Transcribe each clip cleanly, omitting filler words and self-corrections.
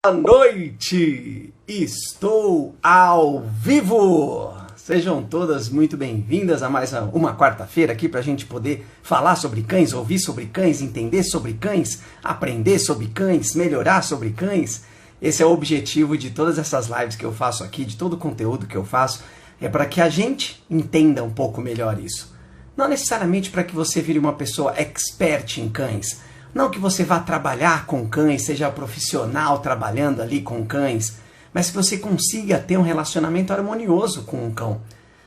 Boa noite! Estou ao vivo! Sejam todas muito bem-vindas a mais uma quarta-feira aqui para a gente poder falar sobre cães, ouvir sobre cães, entender sobre cães, aprender sobre cães, melhorar sobre cães. Esse é o objetivo de todas essas lives que eu faço aqui, de todo o conteúdo que eu faço, é para que a gente entenda um pouco melhor isso. Não necessariamente para que você vire uma pessoa expert em cães, não que você vá trabalhar com cães, seja profissional trabalhando ali com cães, mas que você consiga ter um relacionamento harmonioso com um cão,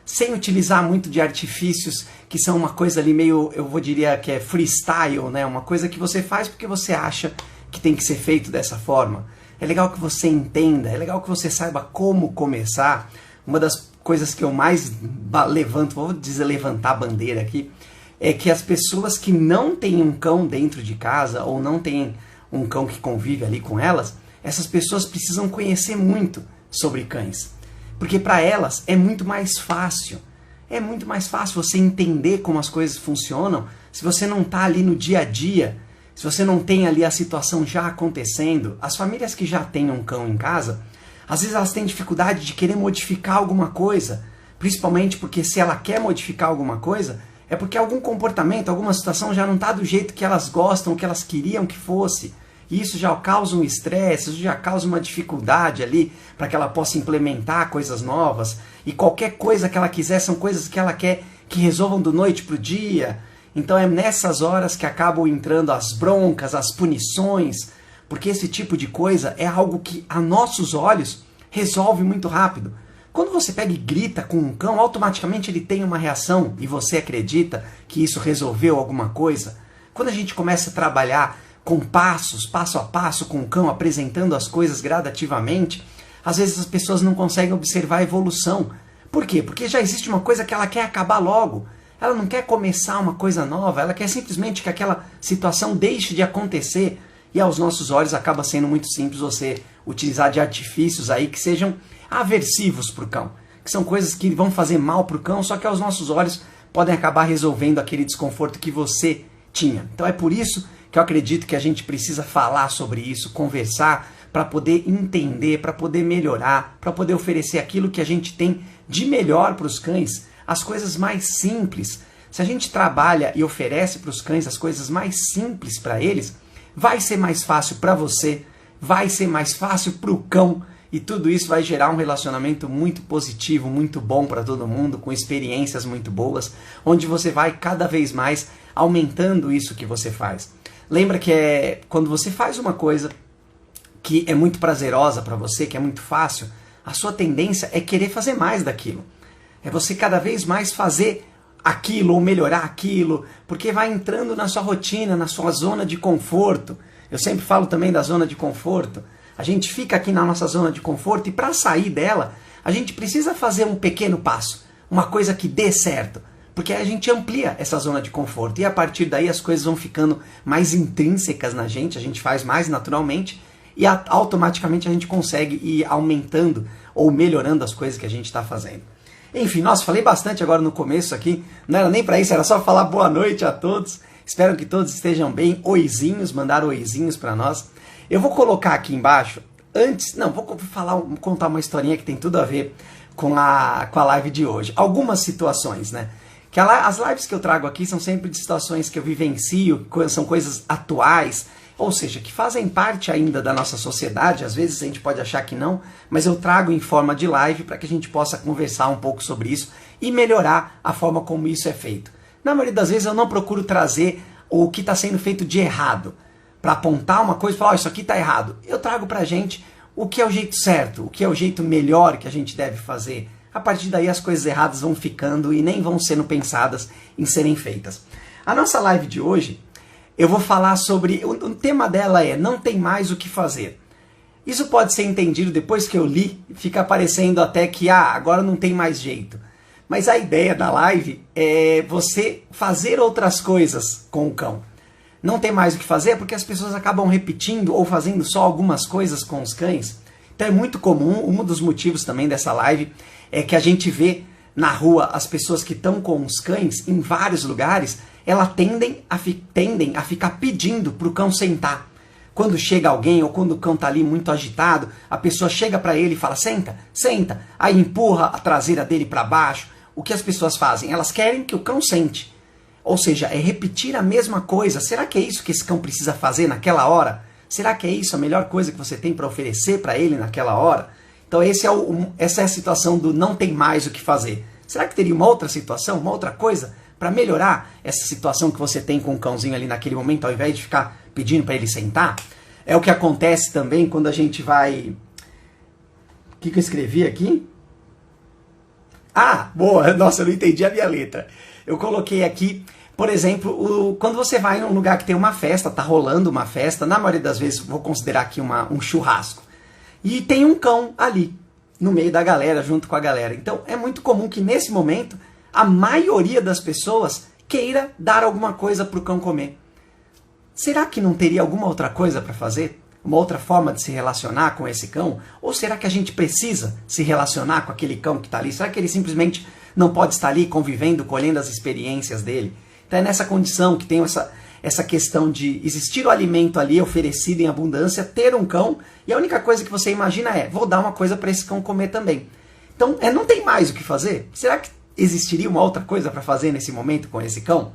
sem utilizar muito de artifícios que são uma coisa ali meio, diria que é freestyle, né? Uma coisa que você faz porque você acha que tem que ser feito dessa forma. É legal que você entenda, é legal que você saiba como começar. Uma das coisas que eu mais levanto, vou dizer levantar a bandeira aqui, é que as pessoas que não têm um cão dentro de casa ou não têm um cão que convive ali com elas, essas pessoas precisam conhecer muito sobre cães. Porque para elas é muito mais fácil. É muito mais fácil você entender como as coisas funcionam se você não está ali no dia a dia, se você não tem ali a situação já acontecendo. As famílias que já têm um cão em casa, às vezes elas têm dificuldade de querer modificar alguma coisa, principalmente porque se ela quer modificar alguma coisa, é porque algum comportamento, alguma situação já não está do jeito que elas gostam, que elas queriam que fosse. E isso já causa um estresse, isso já causa uma dificuldade ali para que ela possa implementar coisas novas. E qualquer coisa que ela quiser são coisas que ela quer que resolvam do noite para o dia. Então é nessas horas que acabam entrando as broncas, as punições, porque esse tipo de coisa é algo que a nossos olhos resolve muito rápido. Quando você pega e grita com um cão, automaticamente ele tem uma reação e você acredita que isso resolveu alguma coisa. Quando a gente começa a trabalhar com passos, passo a passo com o cão, apresentando as coisas gradativamente, às vezes as pessoas não conseguem observar a evolução. Por quê? Porque já existe uma coisa que ela quer acabar logo. Ela não quer começar uma coisa nova, ela quer simplesmente que aquela situação deixe de acontecer. E aos nossos olhos acaba sendo muito simples você utilizar de artifícios aí que sejam aversivos para o cão, que são coisas que vão fazer mal para o cão, só que aos nossos olhos podem acabar resolvendo aquele desconforto que você tinha. Então é por isso que eu acredito que a gente precisa falar sobre isso, conversar, para poder entender, para poder melhorar, para poder oferecer aquilo que a gente tem de melhor para os cães, as coisas mais simples. Se a gente trabalha e oferece para os cães as coisas mais simples para eles, vai ser mais fácil para você, vai ser mais fácil para o cão, e tudo isso vai gerar um relacionamento muito positivo, muito bom para todo mundo, com experiências muito boas, onde você vai cada vez mais aumentando isso que você faz. Lembra que quando você faz uma coisa que é muito prazerosa para você, que é muito fácil, a sua tendência é querer fazer mais daquilo. É você cada vez mais fazer aquilo ou melhorar aquilo, porque vai entrando na sua rotina, na sua zona de conforto. Eu sempre falo também da zona de conforto. A gente fica aqui na nossa zona de conforto e para sair dela, a gente precisa fazer um pequeno passo, uma coisa que dê certo, porque aí a gente amplia essa zona de conforto e a partir daí as coisas vão ficando mais intrínsecas na gente, a gente faz mais naturalmente e automaticamente a gente consegue ir aumentando ou melhorando as coisas que a gente está fazendo. Enfim, nossa, falei bastante agora no começo aqui, não era nem para isso, era só falar boa noite a todos, espero que todos estejam bem, oizinhos, mandar oizinhos para nós. Eu vou colocar aqui embaixo, vou contar uma historinha que tem tudo a ver com a live de hoje. Algumas situações, né? Que as lives que eu trago aqui são sempre de situações que eu vivencio, são coisas atuais, ou seja, que fazem parte ainda da nossa sociedade, às vezes a gente pode achar que não, mas eu trago em forma de live para que a gente possa conversar um pouco sobre isso e melhorar a forma como isso é feito. Na maioria das vezes eu não procuro trazer o que está sendo feito de errado, para apontar uma coisa e falar, isso aqui está errado. Eu trago para a gente o que é o jeito certo, o que é o jeito melhor que a gente deve fazer. A partir daí as coisas erradas vão ficando e nem vão sendo pensadas em serem feitas. A nossa live de hoje, eu vou falar sobre, o tema dela é não tem mais o que fazer. Isso pode ser entendido depois que eu li, fica parecendo até que agora não tem mais jeito. Mas a ideia da live é você fazer outras coisas com o cão. Não tem mais o que fazer porque as pessoas acabam repetindo ou fazendo só algumas coisas com os cães. Então é muito comum, um dos motivos também dessa live é que a gente vê na rua as pessoas que estão com os cães em vários lugares, elas tendem a ficar pedindo para o cão sentar. quando chega alguém ou quando o cão está ali muito agitado, a pessoa chega para ele e fala, senta, senta, aí empurra a traseira dele para baixo. O que as pessoas fazem? Elas querem que o cão sente. Ou seja, é repetir a mesma coisa. Será que é isso que esse cão precisa fazer naquela hora? Será que é isso a melhor coisa que você tem para oferecer para ele naquela hora? Então essa é a situação do não tem mais o que fazer. Será que teria uma outra situação, uma outra coisa para melhorar essa situação que você tem com o cãozinho ali naquele momento, ao invés de ficar pedindo para ele sentar? É o que acontece também quando a gente vai... O que eu escrevi aqui? Ah, boa! Nossa, eu não entendi a minha letra. Eu coloquei aqui, por exemplo, quando você vai em um lugar que tem uma festa, tá rolando uma festa, na maioria das vezes vou considerar aqui um churrasco, e tem um cão ali, no meio da galera, junto com a galera. Então é muito comum que nesse momento a maioria das pessoas queira dar alguma coisa para o cão comer. Será que não teria alguma outra coisa para fazer? Uma outra forma de se relacionar com esse cão? Ou será que a gente precisa se relacionar com aquele cão que está ali? Será que ele simplesmente não pode estar ali convivendo, colhendo as experiências dele? Então é nessa condição que tem essa questão de existir o alimento ali oferecido em abundância, ter um cão, e a única coisa que você imagina é, vou dar uma coisa para esse cão comer também. Então não tem mais o que fazer? Será que existiria uma outra coisa para fazer nesse momento com esse cão?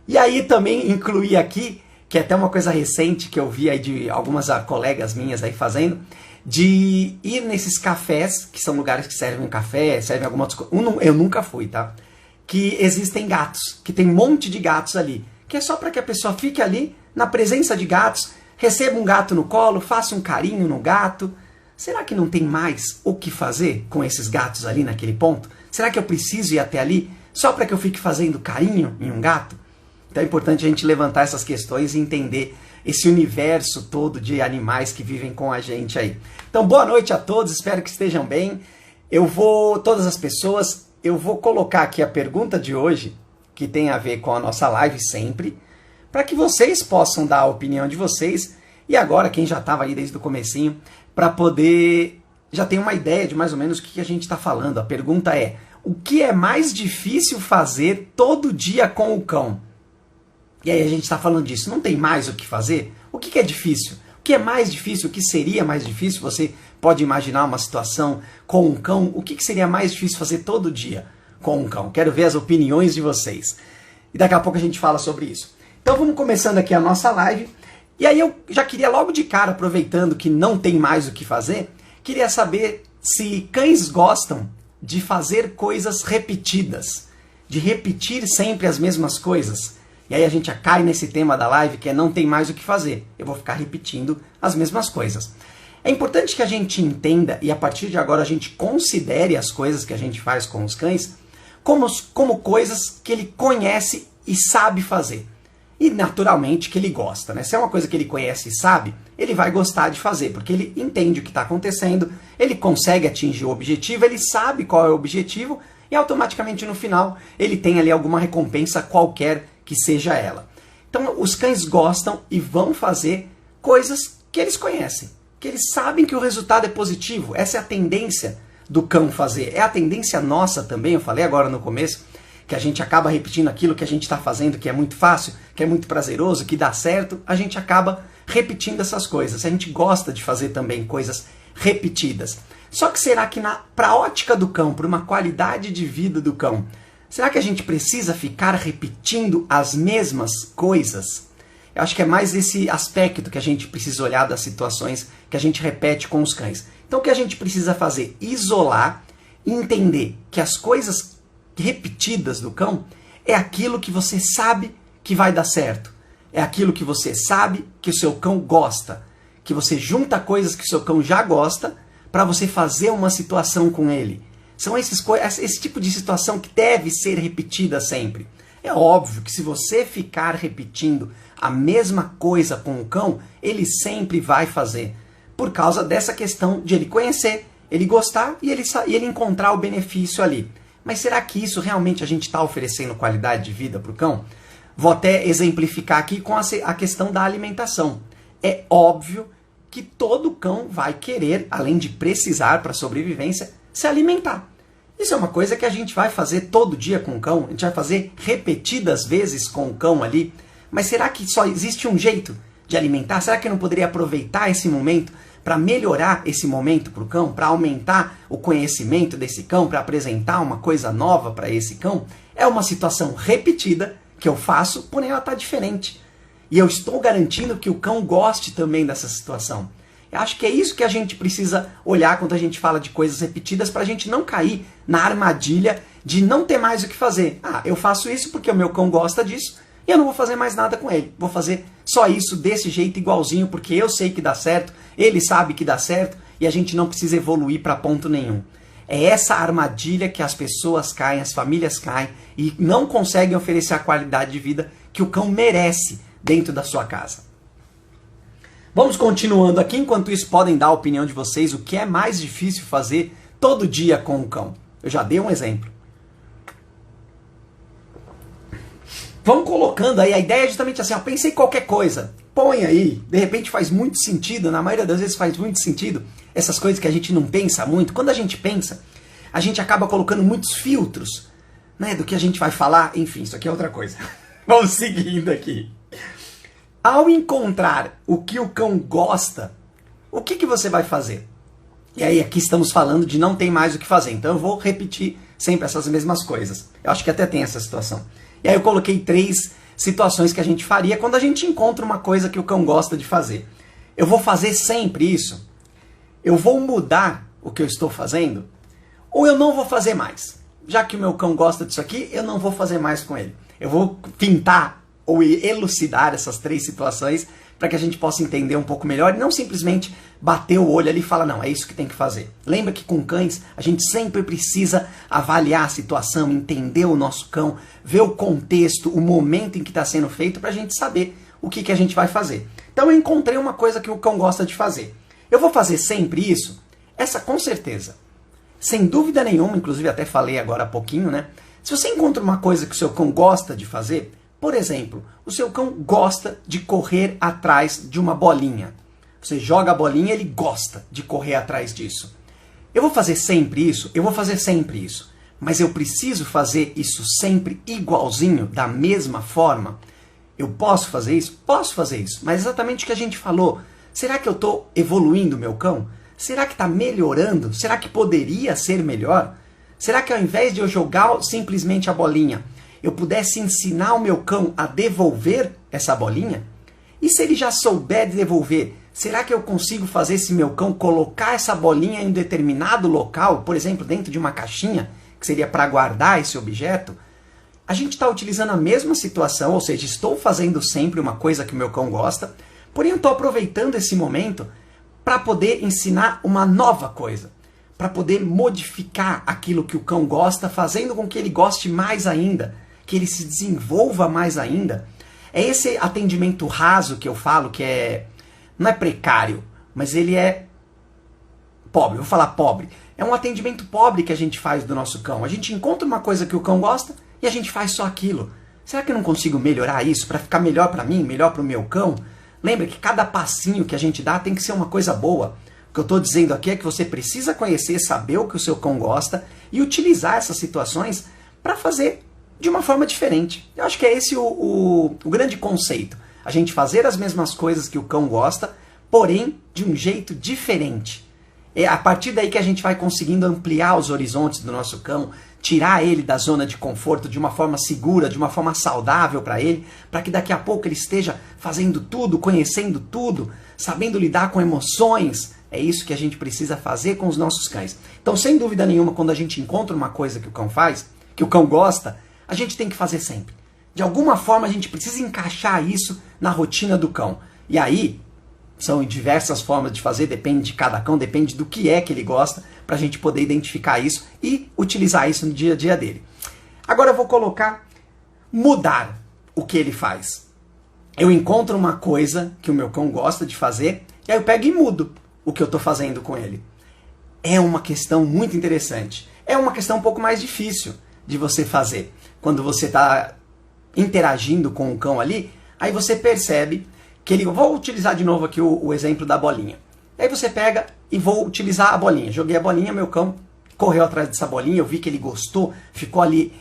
E aí também incluí aqui, que é até uma coisa recente que eu vi aí de algumas colegas minhas aí fazendo, de ir nesses cafés, que são lugares que servem um café, servem algumas coisas. Eu nunca fui, tá? Que existem gatos, que tem um monte de gatos ali, que é só para que a pessoa fique ali, na presença de gatos, receba um gato no colo, faça um carinho no gato. Será que não tem mais o que fazer com esses gatos ali naquele ponto? Será que eu preciso ir até ali só para que eu fique fazendo carinho em um gato? Então é importante a gente levantar essas questões e entender esse universo todo de animais que vivem com a gente aí. Então boa noite a todos, espero que estejam bem. Todas as pessoas, eu vou colocar aqui a pergunta de hoje, que tem a ver com a nossa live sempre, para que vocês possam dar a opinião de vocês, e agora quem já estava aí desde o comecinho, para poder já ter uma ideia de mais ou menos o que a gente está falando. A pergunta é, o que é mais difícil fazer todo dia com o cão? E aí a gente está falando disso, não tem mais o que fazer? O que é difícil? O que é mais difícil? O que seria mais difícil? Você pode imaginar uma situação com um cão? O que seria mais difícil fazer todo dia com um cão? Quero ver as opiniões de vocês. E daqui a pouco a gente fala sobre isso. Então vamos começando aqui a nossa live. E aí eu já queria logo de cara, aproveitando que não tem mais o que fazer, queria saber se cães gostam de fazer coisas repetidas, de repetir sempre as mesmas coisas. E aí a gente cai nesse tema da live que é não tem mais o que fazer. Eu vou ficar repetindo as mesmas coisas. É importante que a gente entenda e a partir de agora a gente considere as coisas que a gente faz com os cães como coisas que ele conhece e sabe fazer. E naturalmente que ele gosta, né? Se é uma coisa que ele conhece e sabe, ele vai gostar de fazer, porque ele entende o que está acontecendo, ele consegue atingir o objetivo, ele sabe qual é o objetivo e automaticamente no final ele tem ali alguma recompensa qualquer que seja ela. Então os cães gostam e vão fazer coisas que eles conhecem, que eles sabem que o resultado é positivo. Essa é a tendência do cão fazer. É a tendência nossa também, eu falei agora no começo, que a gente acaba repetindo aquilo que a gente está fazendo, que é muito fácil, que é muito prazeroso, que dá certo, a gente acaba repetindo essas coisas. A gente gosta de fazer também coisas repetidas. Só que será que para a ótica do cão, para uma qualidade de vida do cão, será que a gente precisa ficar repetindo as mesmas coisas? Eu acho que é mais esse aspecto que a gente precisa olhar das situações que a gente repete com os cães. Então o que a gente precisa fazer? Isolar e entender que as coisas repetidas do cão é aquilo que você sabe que vai dar certo. É aquilo que você sabe que o seu cão gosta. Que você junta coisas que o seu cão já gosta para você fazer uma situação com ele. São esse tipo de situação que deve ser repetida sempre. É óbvio que se você ficar repetindo a mesma coisa com o cão, ele sempre vai fazer. Por causa dessa questão de ele conhecer, ele gostar e ele encontrar o benefício ali. Mas será que isso realmente a gente está oferecendo qualidade de vida para o cão? Vou até exemplificar aqui com a questão da alimentação. É óbvio que todo cão vai querer, além de precisar para a sobrevivência, se alimentar. Isso é uma coisa que a gente vai fazer todo dia com o cão, a gente vai fazer repetidas vezes com o cão ali. Mas será que só existe um jeito de alimentar? Será que eu não poderia aproveitar esse momento para melhorar esse momento para o cão, para aumentar o conhecimento desse cão, para apresentar uma coisa nova para esse cão? É uma situação repetida que eu faço, porém ela está diferente. E eu estou garantindo que o cão goste também dessa situação. Eu acho que é isso que a gente precisa olhar quando a gente fala de coisas repetidas, para a gente não cair na armadilha de não ter mais o que fazer. Ah, eu faço isso porque o meu cão gosta disso e eu não vou fazer mais nada com ele. Vou fazer só isso desse jeito igualzinho porque eu sei que dá certo, ele sabe que dá certo e a gente não precisa evoluir para ponto nenhum. É essa armadilha que as pessoas caem, as famílias caem e não conseguem oferecer a qualidade de vida que o cão merece dentro da sua casa. Vamos continuando aqui, enquanto isso podem dar a opinião de vocês, o que é mais difícil fazer todo dia com o cão. Eu já dei um exemplo. Vamos colocando aí, a ideia é justamente assim, ó, pensei em qualquer coisa, põe aí, de repente faz muito sentido, na maioria das vezes faz muito sentido, essas coisas que a gente não pensa muito. Quando a gente pensa, a gente acaba colocando muitos filtros, né, do que a gente vai falar, enfim, isso aqui é outra coisa. Vamos seguindo aqui. Ao encontrar o que o cão gosta, o que você vai fazer? E aí aqui estamos falando de não tem mais o que fazer, então eu vou repetir sempre essas mesmas coisas. Eu acho que até tem essa situação. E aí eu coloquei 3 situações que a gente faria quando a gente encontra uma coisa que o cão gosta de fazer. Eu vou fazer sempre isso? Eu vou mudar o que eu estou fazendo? Ou eu não vou fazer mais? Já que o meu cão gosta disso aqui, eu não vou fazer mais com ele. Eu vou pintar ou elucidar essas 3 situações para que a gente possa entender um pouco melhor e não simplesmente bater o olho ali e falar, não, é isso que tem que fazer. Lembra que com cães a gente sempre precisa avaliar a situação, entender o nosso cão, ver o contexto, o momento em que está sendo feito para a gente saber o que a gente vai fazer. Então eu encontrei uma coisa que o cão gosta de fazer. Eu vou fazer sempre isso? Essa com certeza. Sem dúvida nenhuma, inclusive até falei agora há pouquinho, né? Se você encontra uma coisa que o seu cão gosta de fazer, por exemplo, o seu cão gosta de correr atrás de uma bolinha. Você joga a bolinha e ele gosta de correr atrás disso. Eu vou fazer sempre isso? Eu vou fazer sempre isso. Mas eu preciso fazer isso sempre igualzinho, da mesma forma? Eu posso fazer isso? Posso fazer isso. Mas exatamente o que a gente falou. Será que eu estou evoluindo o meu cão? Será que está melhorando? Será que poderia ser melhor? Será que ao invés de eu jogar simplesmente a bolinha, eu pudesse ensinar o meu cão a devolver essa bolinha? E se ele já souber devolver, será que eu consigo fazer esse meu cão colocar essa bolinha em um determinado local, por exemplo, dentro de uma caixinha, que seria para guardar esse objeto? A gente está utilizando a mesma situação, ou seja, estou fazendo sempre uma coisa que o meu cão gosta, porém eu estou aproveitando esse momento para poder ensinar uma nova coisa, para poder modificar aquilo que o cão gosta, fazendo com que ele goste mais ainda, que ele se desenvolva mais ainda. É esse atendimento raso que eu falo, que não é precário, mas ele é pobre, vou falar pobre. É um atendimento pobre que a gente faz do nosso cão. A gente encontra uma coisa que o cão gosta e a gente faz só aquilo. Será que eu não consigo melhorar isso para ficar melhor para mim, melhor para o meu cão? Lembra que cada passinho que a gente dá tem que ser uma coisa boa. O que eu estou dizendo aqui é que você precisa conhecer, saber o que o seu cão gosta e utilizar essas situações para fazer de uma forma diferente. Eu acho que é esse o grande conceito. A gente fazer as mesmas coisas que o cão gosta, porém de um jeito diferente. É a partir daí que a gente vai conseguindo ampliar os horizontes do nosso cão, tirar ele da zona de conforto de uma forma segura, de uma forma saudável para ele, para que daqui a pouco ele esteja fazendo tudo, conhecendo tudo, sabendo lidar com emoções. É isso que a gente precisa fazer com os nossos cães. Então, sem dúvida nenhuma, quando a gente encontra uma coisa que o cão faz, que o cão gosta, a gente tem que fazer sempre. De alguma forma, a gente precisa encaixar isso na rotina do cão. E aí, são diversas formas de fazer, depende de cada cão, depende do que é que ele gosta, para a gente poder identificar isso e utilizar isso no dia a dia dele. Agora eu vou colocar mudar o que ele faz. Eu encontro uma coisa que o meu cão gosta de fazer, e aí eu pego e mudo o que eu estou fazendo com ele. É uma questão muito interessante. É uma questão um pouco mais difícil de você fazer. Quando você está interagindo com o cão ali, aí você percebe que ele... Vou utilizar de novo aqui o exemplo da bolinha. Aí você pega e vou utilizar a bolinha. Joguei a bolinha, meu cão correu atrás dessa bolinha, eu vi que ele gostou, ficou ali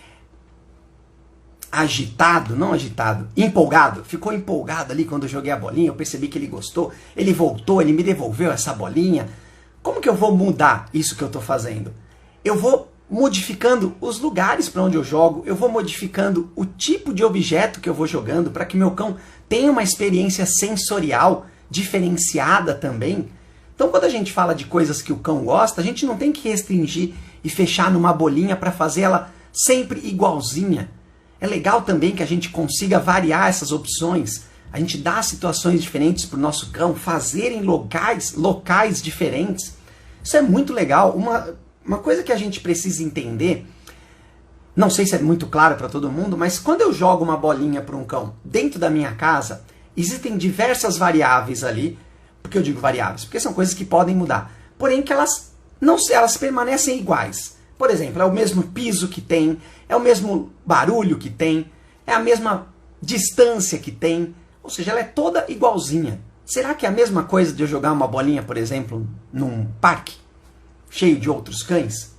agitado, não agitado, empolgado. Ficou empolgado ali quando eu joguei a bolinha, eu percebi que ele gostou, ele voltou, ele me devolveu essa bolinha. Como que eu vou mudar isso que eu estou fazendo? Eu vou modificando os lugares para onde eu jogo, eu vou modificando o tipo de objeto que eu vou jogando para que meu cão tenha uma experiência sensorial diferenciada também. Então, quando a gente fala de coisas que o cão gosta, a gente não tem que restringir e fechar numa bolinha para fazer ela sempre igualzinha. É legal também que a gente consiga variar essas opções, a gente dá situações diferentes para o nosso cão, fazer em locais diferentes. Isso é muito legal. Uma coisa que a gente precisa entender, não sei se é muito claro para todo mundo, mas quando eu jogo uma bolinha para um cão dentro da minha casa, existem diversas variáveis ali. Por que eu digo variáveis? Porque são coisas que podem mudar. Porém, que elas permanecem iguais. Por exemplo, é o mesmo piso que tem, é o mesmo barulho que tem, é a mesma distância que tem. Ou seja, ela é toda igualzinha. Será que é a mesma coisa de eu jogar uma bolinha, por exemplo, num parque cheio de outros cães?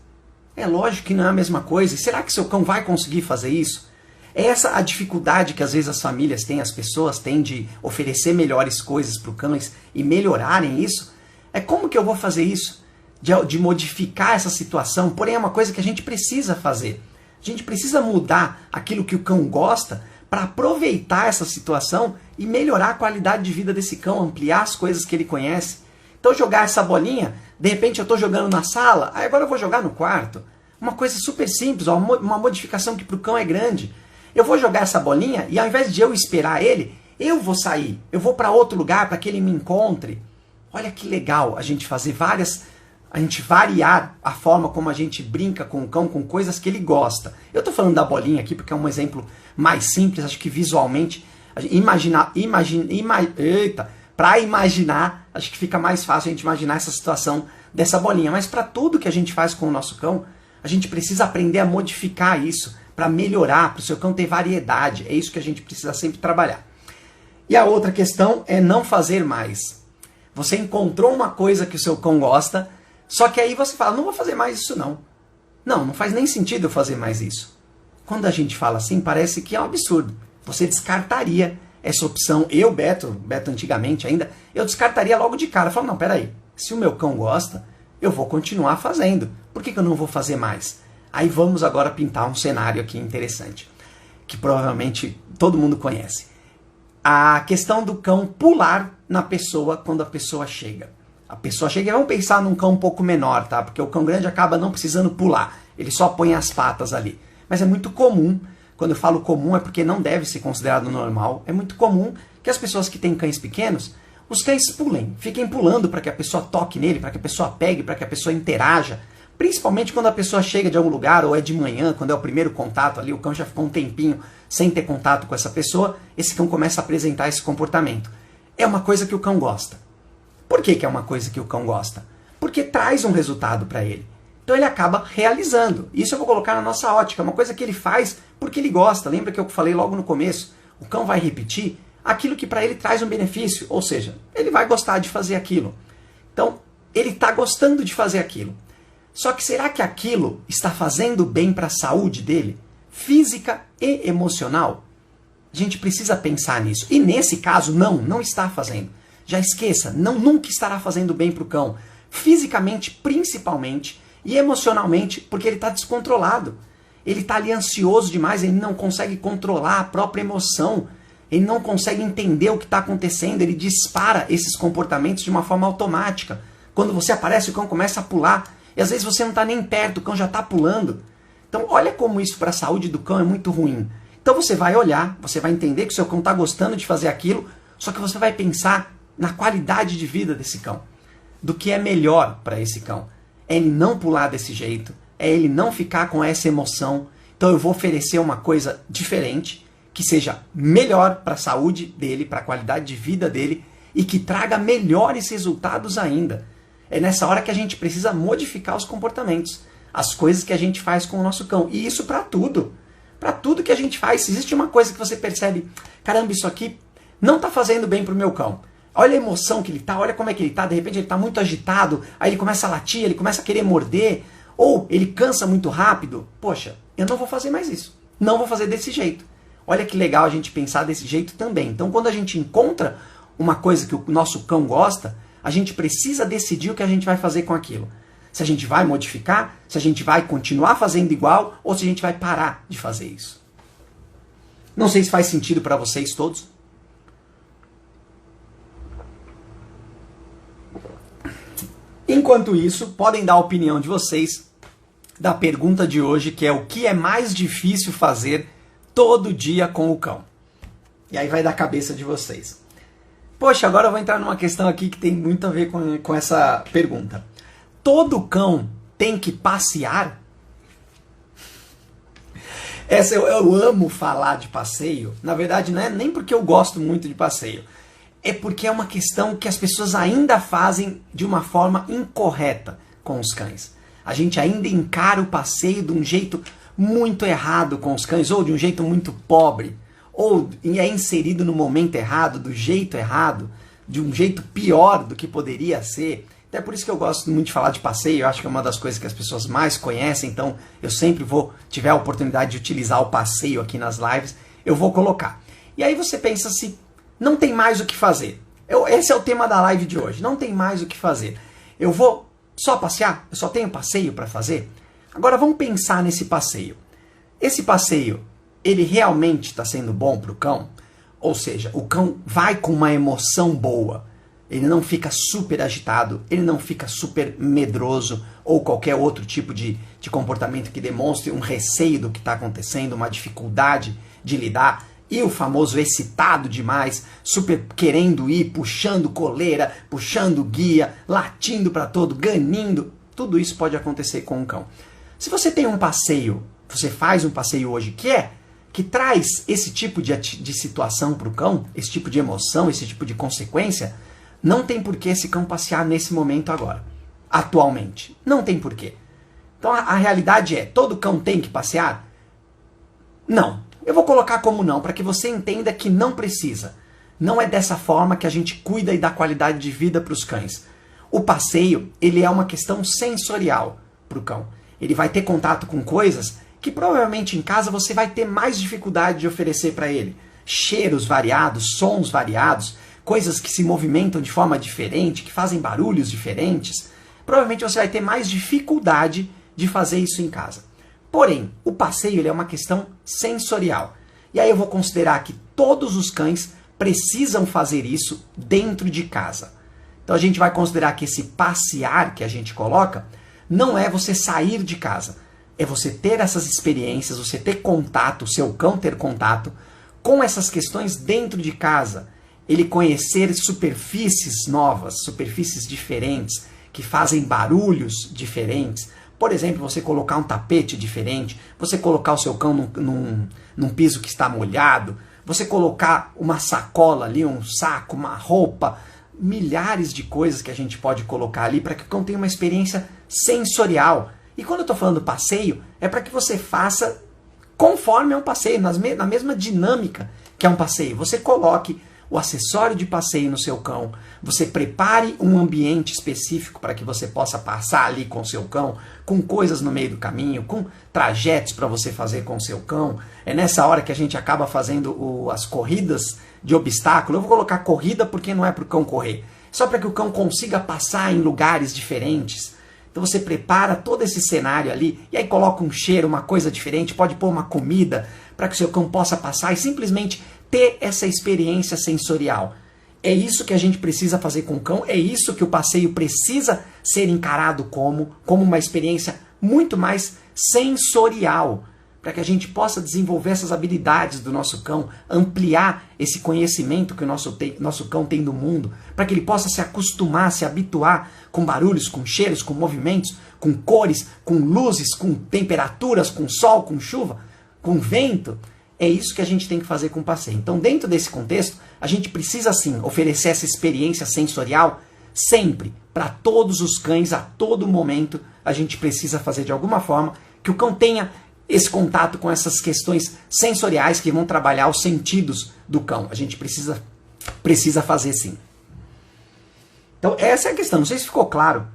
É lógico que não é a mesma coisa. E será que seu cão vai conseguir fazer isso? É essa a dificuldade que às vezes as famílias têm, as pessoas têm de oferecer melhores coisas para os cães e melhorarem isso. É como que eu vou fazer isso? De modificar essa situação. Porém, é uma coisa que a gente precisa fazer. A gente precisa mudar aquilo que o cão gosta para aproveitar essa situação e melhorar a qualidade de vida desse cão, ampliar as coisas que ele conhece. Então, jogar essa bolinha, de repente eu estou jogando na sala, aí agora eu vou jogar no quarto. Uma coisa super simples, uma modificação que para o cão é grande. Eu vou jogar essa bolinha e ao invés de eu esperar ele, eu vou sair. Eu vou para outro lugar para que ele me encontre. Olha que legal a gente fazer a gente variar a forma como a gente brinca com o cão, com coisas que ele gosta. Eu estou falando da bolinha aqui porque é um exemplo mais simples, acho que visualmente, para imaginar, acho que fica mais fácil a gente imaginar essa situação dessa bolinha. Mas para tudo que a gente faz com o nosso cão, a gente precisa aprender a modificar isso, para melhorar, para o seu cão ter variedade. É isso que a gente precisa sempre trabalhar. E a outra questão é não fazer mais. Você encontrou uma coisa que o seu cão gosta, só que aí você fala, não vou fazer mais isso não. Não faz nem sentido eu fazer mais isso. Quando a gente fala assim, parece que é um absurdo. Você descartaria essa opção. Eu, Beto antigamente ainda, eu descartaria logo de cara. Eu falo, não, peraí, se o meu cão gosta, eu vou continuar fazendo. Por que eu não vou fazer mais? Aí vamos agora pintar um cenário aqui interessante, que provavelmente todo mundo conhece. A questão do cão pular na pessoa quando a pessoa chega. A pessoa chega e vamos pensar num cão um pouco menor, tá? Porque o cão grande acaba não precisando pular, ele só põe as patas ali. Mas é muito comum, quando eu falo comum é porque não deve ser considerado normal, é muito comum que as pessoas que têm cães pequenos, os cães pulem, fiquem pulando para que a pessoa toque nele, para que a pessoa pegue, para que a pessoa interaja. Principalmente quando a pessoa chega de algum lugar ou é de manhã, quando é o primeiro contato ali, o cão já ficou um tempinho sem ter contato com essa pessoa, esse cão começa a apresentar esse comportamento. É uma coisa que o cão gosta. Por que é uma coisa que o cão gosta? Porque traz um resultado para ele. Então ele acaba realizando. Isso eu vou colocar na nossa ótica, é uma coisa que ele faz porque ele gosta. Lembra que eu falei logo no começo? O cão vai repetir aquilo que para ele traz um benefício, ou seja, ele vai gostar de fazer aquilo. Então, ele está gostando de fazer aquilo. Só que será que aquilo está fazendo bem para a saúde dele? Física e emocional? A gente precisa pensar nisso. E nesse caso, não está fazendo. Já esqueça, nunca estará fazendo bem para o cão. Fisicamente, principalmente, e emocionalmente, porque ele está descontrolado. Ele está ali ansioso demais, ele não consegue controlar a própria emoção. Ele não consegue entender o que está acontecendo, ele dispara esses comportamentos de uma forma automática. Quando você aparece, o cão começa a pular. E às vezes você não está nem perto, o cão já está pulando. Então olha como isso para a saúde do cão é muito ruim. Então você vai olhar, você vai entender que o seu cão está gostando de fazer aquilo, só que você vai pensar na qualidade de vida desse cão. Do que é melhor para esse cão. É ele não pular desse jeito, é ele não ficar com essa emoção. Então eu vou oferecer uma coisa diferente, que seja melhor para a saúde dele, para a qualidade de vida dele, e que traga melhores resultados ainda. É nessa hora que a gente precisa modificar os comportamentos, as coisas que a gente faz com o nosso cão. E isso para tudo. Para tudo que a gente faz. Se existe uma coisa que você percebe, caramba, isso aqui não está fazendo bem para o meu cão. Olha a emoção que ele está, olha como é que ele está. De repente ele está muito agitado, aí ele começa a latir, ele começa a querer morder, ou ele cansa muito rápido. Poxa, eu não vou fazer mais isso. Não vou fazer desse jeito. Olha que legal a gente pensar desse jeito também. Então, quando a gente encontra uma coisa que o nosso cão gosta, a gente precisa decidir o que a gente vai fazer com aquilo. Se a gente vai modificar, se a gente vai continuar fazendo igual ou se a gente vai parar de fazer isso. Não sei se faz sentido para vocês todos. Enquanto isso, podem dar a opinião de vocês da pergunta de hoje, que é o que é mais difícil fazer todo dia com o cão? E aí vai da cabeça de vocês. Poxa, agora eu vou entrar numa questão aqui que tem muito a ver com essa pergunta. Todo cão tem que passear? Essa eu amo falar de passeio. Na verdade, não é nem porque eu gosto muito de passeio. É porque é uma questão que as pessoas ainda fazem de uma forma incorreta com os cães. A gente ainda encara o passeio de um jeito muito errado com os cães, ou de um jeito muito pobre, ou é inserido no momento errado, do jeito errado, de um jeito pior do que poderia ser. Até por isso que eu gosto muito de falar de passeio, eu acho que é uma das coisas que as pessoas mais conhecem, então eu sempre tiver a oportunidade de utilizar o passeio aqui nas lives, eu vou colocar. E aí você pensa se não tem mais o que fazer. Esse é o tema da live de hoje, não tem mais o que fazer. Eu vou só passear? Eu só tenho passeio para fazer? Agora vamos pensar nesse passeio. Esse passeio, ele realmente está sendo bom para o cão? Ou seja, o cão vai com uma emoção boa. Ele não fica super agitado, ele não fica super medroso ou qualquer outro tipo de comportamento que demonstre um receio do que está acontecendo, uma dificuldade de lidar. E o famoso excitado demais, super querendo ir, puxando coleira, puxando guia, latindo para todo, ganindo. Tudo isso pode acontecer com um cão. Se você tem um passeio, você faz um passeio hoje que traz esse tipo de situação para o cão, esse tipo de emoção, esse tipo de consequência, não tem por que esse cão passear nesse momento agora, atualmente. Não tem por quê. Então a realidade é, todo cão tem que passear? Não. Eu vou colocar como não, para que você entenda que não precisa. Não é dessa forma que a gente cuida e dá qualidade de vida para os cães. O passeio, ele é uma questão sensorial para o cão. Ele vai ter contato com coisas que provavelmente em casa você vai ter mais dificuldade de oferecer para ele. Cheiros variados, sons variados, coisas que se movimentam de forma diferente, que fazem barulhos diferentes. Provavelmente você vai ter mais dificuldade de fazer isso em casa. Porém, o passeio ele é uma questão sensorial. E aí eu vou considerar que todos os cães precisam fazer isso dentro de casa. Então a gente vai considerar que esse passear que a gente coloca não é você sair de casa. É você ter essas experiências, você ter contato, o seu cão ter contato com essas questões dentro de casa. Ele conhecer superfícies novas, superfícies diferentes, que fazem barulhos diferentes. Por exemplo, você colocar um tapete diferente, você colocar o seu cão num piso que está molhado, você colocar uma sacola ali, um saco, uma roupa, milhares de coisas que a gente pode colocar ali para que o cão tenha uma experiência sensorial. E quando eu estou falando passeio, é para que você faça conforme é um passeio, na mesma dinâmica que é um passeio. Você coloque o acessório de passeio no seu cão, você prepare um ambiente específico para que você possa passar ali com o seu cão, com coisas no meio do caminho, com trajetos para você fazer com o seu cão. É nessa hora que a gente acaba fazendo as corridas de obstáculo. Eu vou colocar corrida porque não é para o cão correr, só para que o cão consiga passar em lugares diferentes. Então você prepara todo esse cenário ali, e aí coloca um cheiro, uma coisa diferente, pode pôr uma comida para que o seu cão possa passar e simplesmente ter essa experiência sensorial. É isso que a gente precisa fazer com o cão, é isso que o passeio precisa ser encarado como uma experiência muito mais sensorial, para que a gente possa desenvolver essas habilidades do nosso cão, ampliar esse conhecimento que o nosso cão tem do mundo, para que ele possa se acostumar, se habituar com barulhos, com cheiros, com movimentos, com cores, com luzes, com temperaturas, com sol, com chuva, com vento. É isso que a gente tem que fazer com o passeio. Então, dentro desse contexto, a gente precisa, sim, oferecer essa experiência sensorial sempre, para todos os cães, a todo momento. A gente precisa fazer de alguma forma que o cão tenha esse contato com essas questões sensoriais que vão trabalhar os sentidos do cão. A gente precisa fazer, sim. Então, essa é a questão. Não sei se ficou claro.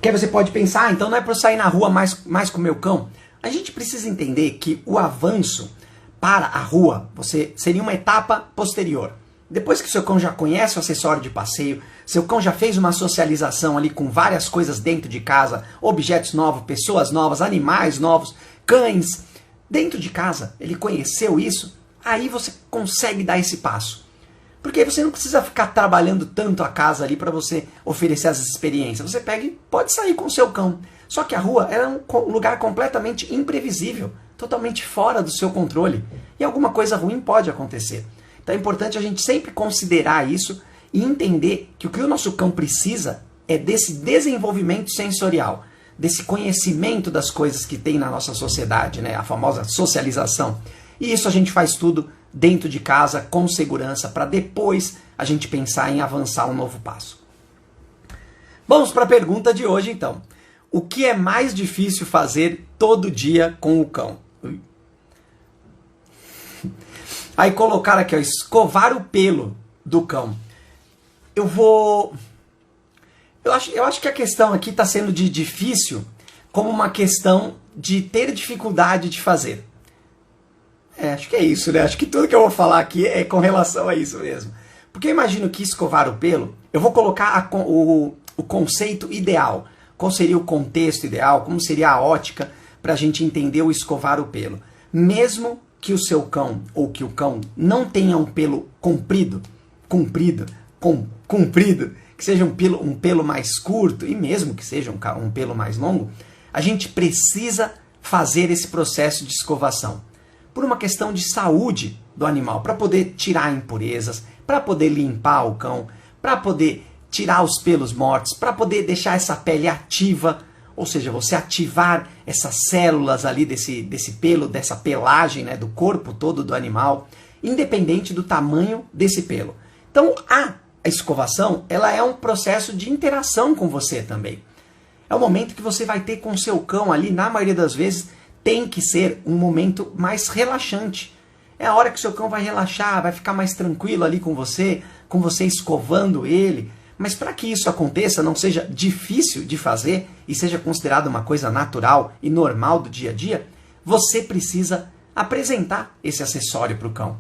Que aí você pode pensar, então não é para eu sair na rua mais com o meu cão. A gente precisa entender que o avanço para a rua seria uma etapa posterior. Depois que seu cão já conhece o acessório de passeio, seu cão já fez uma socialização ali com várias coisas dentro de casa, objetos novos, pessoas novas, animais novos, cães, dentro de casa, ele conheceu isso, aí você consegue dar esse passo. Porque você não precisa ficar trabalhando tanto a casa ali para você oferecer as experiências. Você pega e pode sair com o seu cão. Só que a rua é um lugar completamente imprevisível, totalmente fora do seu controle. E alguma coisa ruim pode acontecer. Então é importante a gente sempre considerar isso e entender que o que o nosso cão precisa é desse desenvolvimento sensorial, desse conhecimento das coisas que tem na nossa sociedade, né? A famosa socialização. E isso a gente faz tudo dentro de casa, com segurança, para depois a gente pensar em avançar um novo passo. Vamos para a pergunta de hoje, então. O que é mais difícil fazer todo dia com o cão? Aí colocaram aqui, ó, escovar o pelo do cão. Eu acho que a questão aqui está sendo de difícil como uma questão de ter dificuldade de fazer. Acho que é isso, né? Acho que tudo que eu vou falar aqui é com relação a isso mesmo. Porque eu imagino que escovar o pelo, eu vou colocar o conceito ideal. Qual seria o contexto ideal? Como seria a ótica para a gente entender o escovar o pelo? Mesmo que o seu cão ou que o cão não tenha um pelo comprido, que seja um pelo mais curto e mesmo que seja um pelo mais longo, a gente precisa fazer esse processo de escovação. Por uma questão de saúde do animal, para poder tirar impurezas, para poder limpar o cão, para poder tirar os pelos mortos, para poder deixar essa pele ativa, ou seja, você ativar essas células ali desse pelo, dessa pelagem, né, do corpo todo do animal, independente do tamanho desse pelo. Então a escovação, ela é um processo de interação com você também. É o momento que você vai ter com o seu cão ali, na maioria das vezes, tem que ser um momento mais relaxante. É a hora que o seu cão vai relaxar, vai ficar mais tranquilo ali com você escovando ele. Mas para que isso aconteça, não seja difícil de fazer e seja considerado uma coisa natural e normal do dia a dia, você precisa apresentar esse acessório para o cão.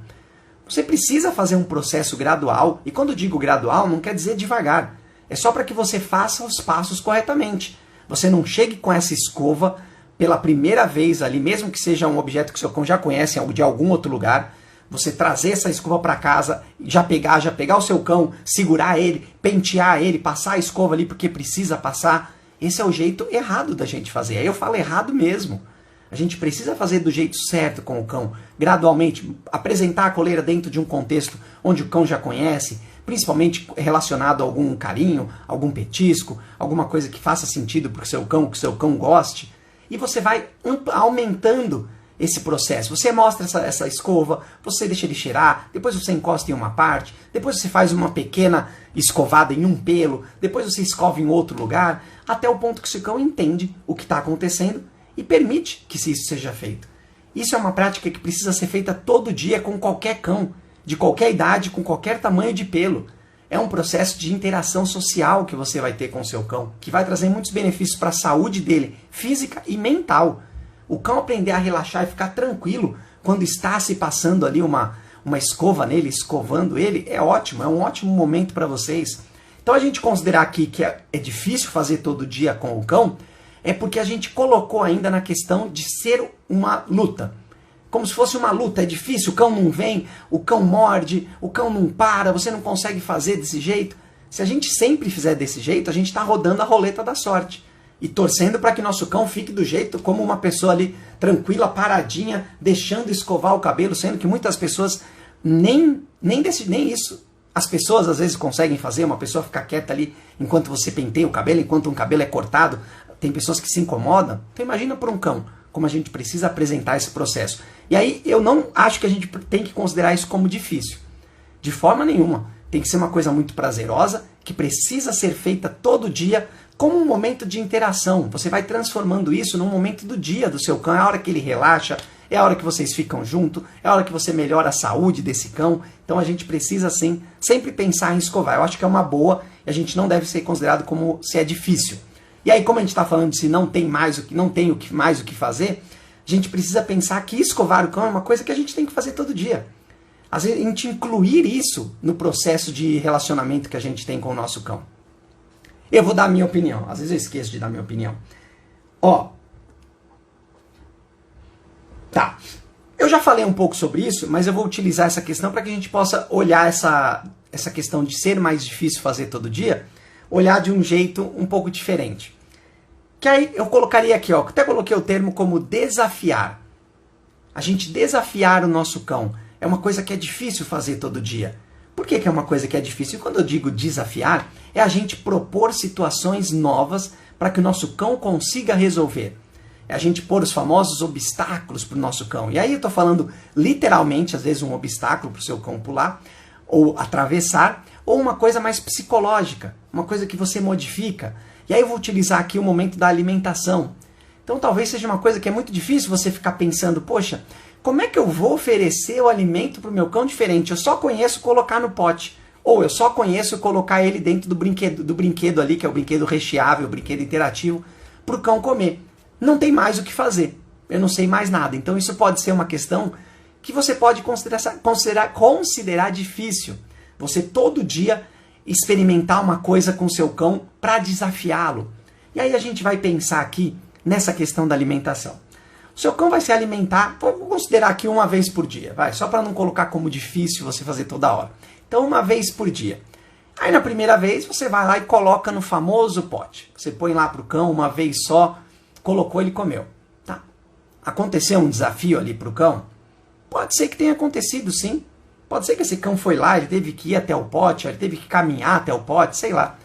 Você precisa fazer um processo gradual, e quando digo gradual, não quer dizer devagar. É só para que você faça os passos corretamente. Você não chegue com essa escova pela primeira vez ali, mesmo que seja um objeto que seu cão já conhece de algum outro lugar, você trazer essa escova para casa, já pegar o seu cão, segurar ele, pentear ele, passar a escova ali porque precisa passar. Esse é o jeito errado da gente fazer. Aí eu falo errado mesmo. A gente precisa fazer do jeito certo com o cão, gradualmente, apresentar a coleira dentro de um contexto onde o cão já conhece, principalmente relacionado a algum carinho, algum petisco, alguma coisa que faça sentido para o seu cão, que o seu cão goste. E você vai aumentando esse processo. Você mostra essa escova, você deixa ele cheirar, depois você encosta em uma parte, depois você faz uma pequena escovada em um pelo, depois você escova em outro lugar, até o ponto que o seu cão entende o que está acontecendo e permite que isso seja feito. Isso é uma prática que precisa ser feita todo dia com qualquer cão, de qualquer idade, com qualquer tamanho de pelo. É um processo de interação social que você vai ter com o seu cão, que vai trazer muitos benefícios para a saúde dele, física e mental. O cão aprender a relaxar e ficar tranquilo quando está se passando ali uma escova nele, escovando ele, é ótimo, é um ótimo momento para vocês. Então a gente considerar aqui que é difícil fazer todo dia com o cão, é porque a gente colocou ainda na questão de ser uma luta. Como se fosse uma luta, é difícil, o cão não vem, o cão morde, o cão não para, você não consegue fazer desse jeito. Se a gente sempre fizer desse jeito, a gente está rodando a roleta da sorte. E torcendo para que nosso cão fique do jeito como uma pessoa ali tranquila, paradinha, deixando escovar o cabelo, sendo que muitas pessoas nem isso. As pessoas às vezes conseguem fazer, uma pessoa ficar quieta ali enquanto você penteia o cabelo, enquanto um cabelo é cortado. Tem pessoas que se incomodam. Então imagina para um cão como a gente precisa apresentar esse processo. E aí eu não acho que a gente tem que considerar isso como difícil. De forma nenhuma. Tem que ser uma coisa muito prazerosa, que precisa ser feita todo dia, como um momento de interação. Você vai transformando isso num momento do dia do seu cão. É a hora que ele relaxa, é a hora que vocês ficam junto, é a hora que você melhora a saúde desse cão. Então a gente precisa, sim, sempre pensar em escovar. Eu acho que é uma boa e a gente não deve ser considerado como se é difícil. E aí, como a gente está falando de se não tem mais o que fazer, A gente precisa pensar que escovar o cão é uma coisa que a gente tem que fazer todo dia. Às vezes a gente incluir isso no processo de relacionamento que a gente tem com o nosso cão. Eu vou dar a minha opinião. Às vezes eu esqueço de dar a minha opinião. Tá. Eu já falei um pouco sobre isso, mas eu vou utilizar essa questão para que a gente possa olhar essa questão de ser mais difícil fazer todo dia, olhar de um jeito um pouco diferente. Que aí eu colocaria aqui, até coloquei o termo como desafiar. A gente desafiar o nosso cão é uma coisa que é difícil fazer todo dia. Por que é uma coisa que é difícil? Quando eu digo desafiar, é a gente propor situações novas para que o nosso cão consiga resolver. É a gente pôr os famosos obstáculos para o nosso cão. E aí eu estou falando literalmente, às vezes um obstáculo para o seu cão pular, ou atravessar, ou uma coisa mais psicológica, uma coisa que você modifica. E aí eu vou utilizar aqui o momento da alimentação. Então talvez seja uma coisa que é muito difícil você ficar pensando, poxa, como é que eu vou oferecer o alimento para o meu cão diferente? Eu só conheço colocar no pote. Ou eu só conheço colocar ele dentro do brinquedo ali, que é o brinquedo recheável, o brinquedo interativo, para o cão comer. Não tem mais o que fazer. Eu não sei mais nada. Então isso pode ser uma questão que você pode considerar difícil. Você todo dia experimentar uma coisa com o seu cão para desafiá-lo. E aí a gente vai pensar aqui nessa questão da alimentação. O seu cão vai se alimentar, vou considerar aqui uma vez por dia, só para não colocar como difícil você fazer toda hora. Então uma vez por dia. Aí na primeira vez você vai lá e coloca no famoso pote. Você põe lá para o cão uma vez só, colocou, ele comeu. Tá. Aconteceu um desafio ali para o cão? Pode ser que tenha acontecido, sim. Pode ser que esse cão foi lá, ele teve que ir até o pote, ele teve que caminhar até o pote, sei lá.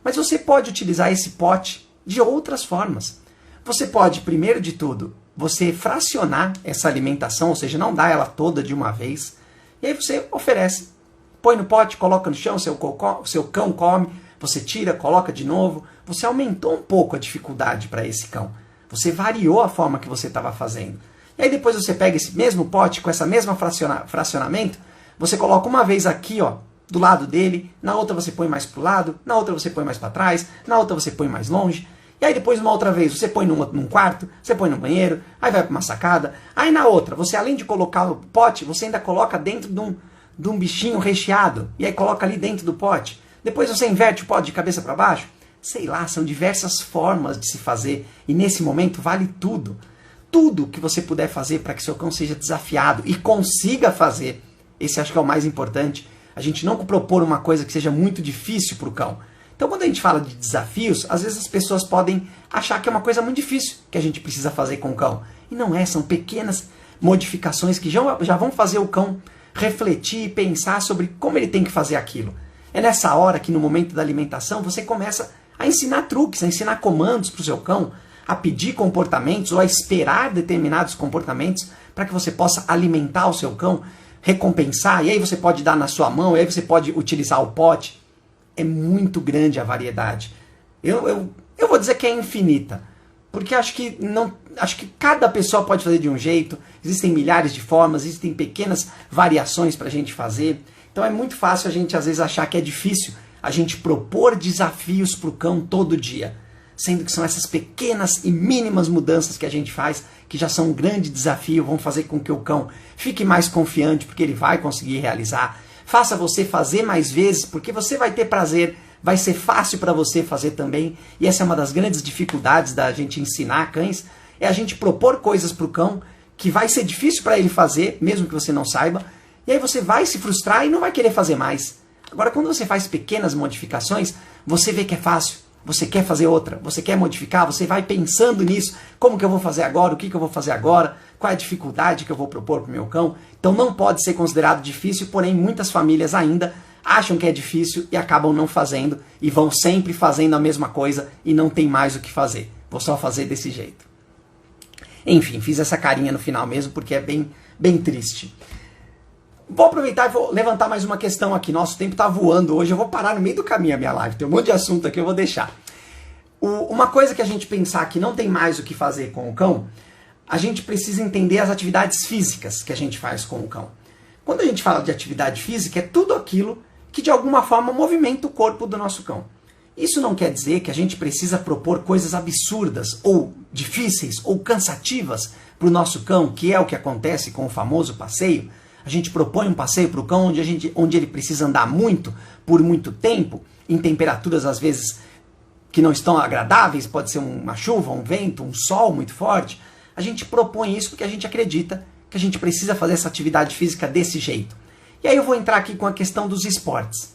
Mas você pode utilizar esse pote de outras formas. Você pode, primeiro de tudo, você fracionar essa alimentação, ou seja, não dar ela toda de uma vez. E aí você oferece. Põe no pote, coloca no chão, seu cão come, você tira, coloca de novo. Você aumentou um pouco a dificuldade para esse cão. Você variou a forma que você estava fazendo. E aí depois você pega esse mesmo pote com essa mesma fracionamento, você coloca uma vez aqui, do lado dele, na outra você põe mais para o lado, na outra você põe mais para trás, na outra você põe mais longe. E aí depois, uma outra vez, você põe num quarto, você põe no banheiro, aí vai para uma sacada. Aí na outra, você além de colocar no pote, você ainda coloca dentro de um bichinho recheado. E aí coloca ali dentro do pote. Depois você inverte o pote de cabeça para baixo. Sei lá, são diversas formas de se fazer. E nesse momento vale tudo. Tudo que você puder fazer para que seu cão seja desafiado e consiga fazer. Esse acho que é o mais importante. A gente não propor uma coisa que seja muito difícil para o cão. Então, quando a gente fala de desafios, às vezes as pessoas podem achar que é uma coisa muito difícil que a gente precisa fazer com o cão. E não é, são pequenas modificações que já vão fazer o cão refletir e pensar sobre como ele tem que fazer aquilo. É nessa hora que, no momento da alimentação, você começa a ensinar truques, a ensinar comandos para o seu cão, a pedir comportamentos ou a esperar determinados comportamentos para que você possa alimentar o seu cão, recompensar, e aí você pode dar na sua mão, e aí você pode utilizar o pote. É muito grande a variedade. Eu vou dizer que é infinita. Porque acho que cada pessoa pode fazer de um jeito. Existem milhares de formas, existem pequenas variações para a gente fazer. Então é muito fácil a gente às vezes achar que é difícil a gente propor desafios para o cão todo dia. Sendo que são essas pequenas e mínimas mudanças que a gente faz, que já são um grande desafio, vão fazer com que o cão fique mais confiante, porque ele vai conseguir realizar. Faça você fazer mais vezes, porque você vai ter prazer, vai ser fácil para você fazer também. E essa é uma das grandes dificuldades da gente ensinar cães, é a gente propor coisas para o cão que vai ser difícil para ele fazer, mesmo que você não saiba, e aí você vai se frustrar e não vai querer fazer mais. Agora, quando você faz pequenas modificações, você vê que é fácil. Você quer fazer outra, você quer modificar, você vai pensando nisso, como que eu vou fazer agora, o que eu vou fazer agora, qual é a dificuldade que eu vou propor para o meu cão. Então não pode ser considerado difícil, porém muitas famílias ainda acham que é difícil e acabam não fazendo, e vão sempre fazendo a mesma coisa e não tem mais o que fazer. Vou só fazer desse jeito. Enfim, fiz essa carinha no final mesmo, porque é bem triste. Vou aproveitar e vou levantar mais uma questão aqui. Nosso tempo está voando hoje. Eu vou parar no meio do caminho a minha live. Tem um monte de assunto aqui, eu vou deixar. Uma coisa que a gente pensar que não tem mais o que fazer com o cão, a gente precisa entender as atividades físicas que a gente faz com o cão. Quando a gente fala de atividade física, é tudo aquilo que de alguma forma movimenta o corpo do nosso cão. Isso não quer dizer que a gente precisa propor coisas absurdas ou difíceis ou cansativas para o nosso cão, que é o que acontece com o famoso passeio. A gente propõe um passeio para o cão onde ele precisa andar muito, por muito tempo, em temperaturas às vezes que não estão agradáveis, pode ser uma chuva, um vento, um sol muito forte. A gente propõe isso porque a gente acredita que a gente precisa fazer essa atividade física desse jeito. E aí eu vou entrar aqui com a questão dos esportes.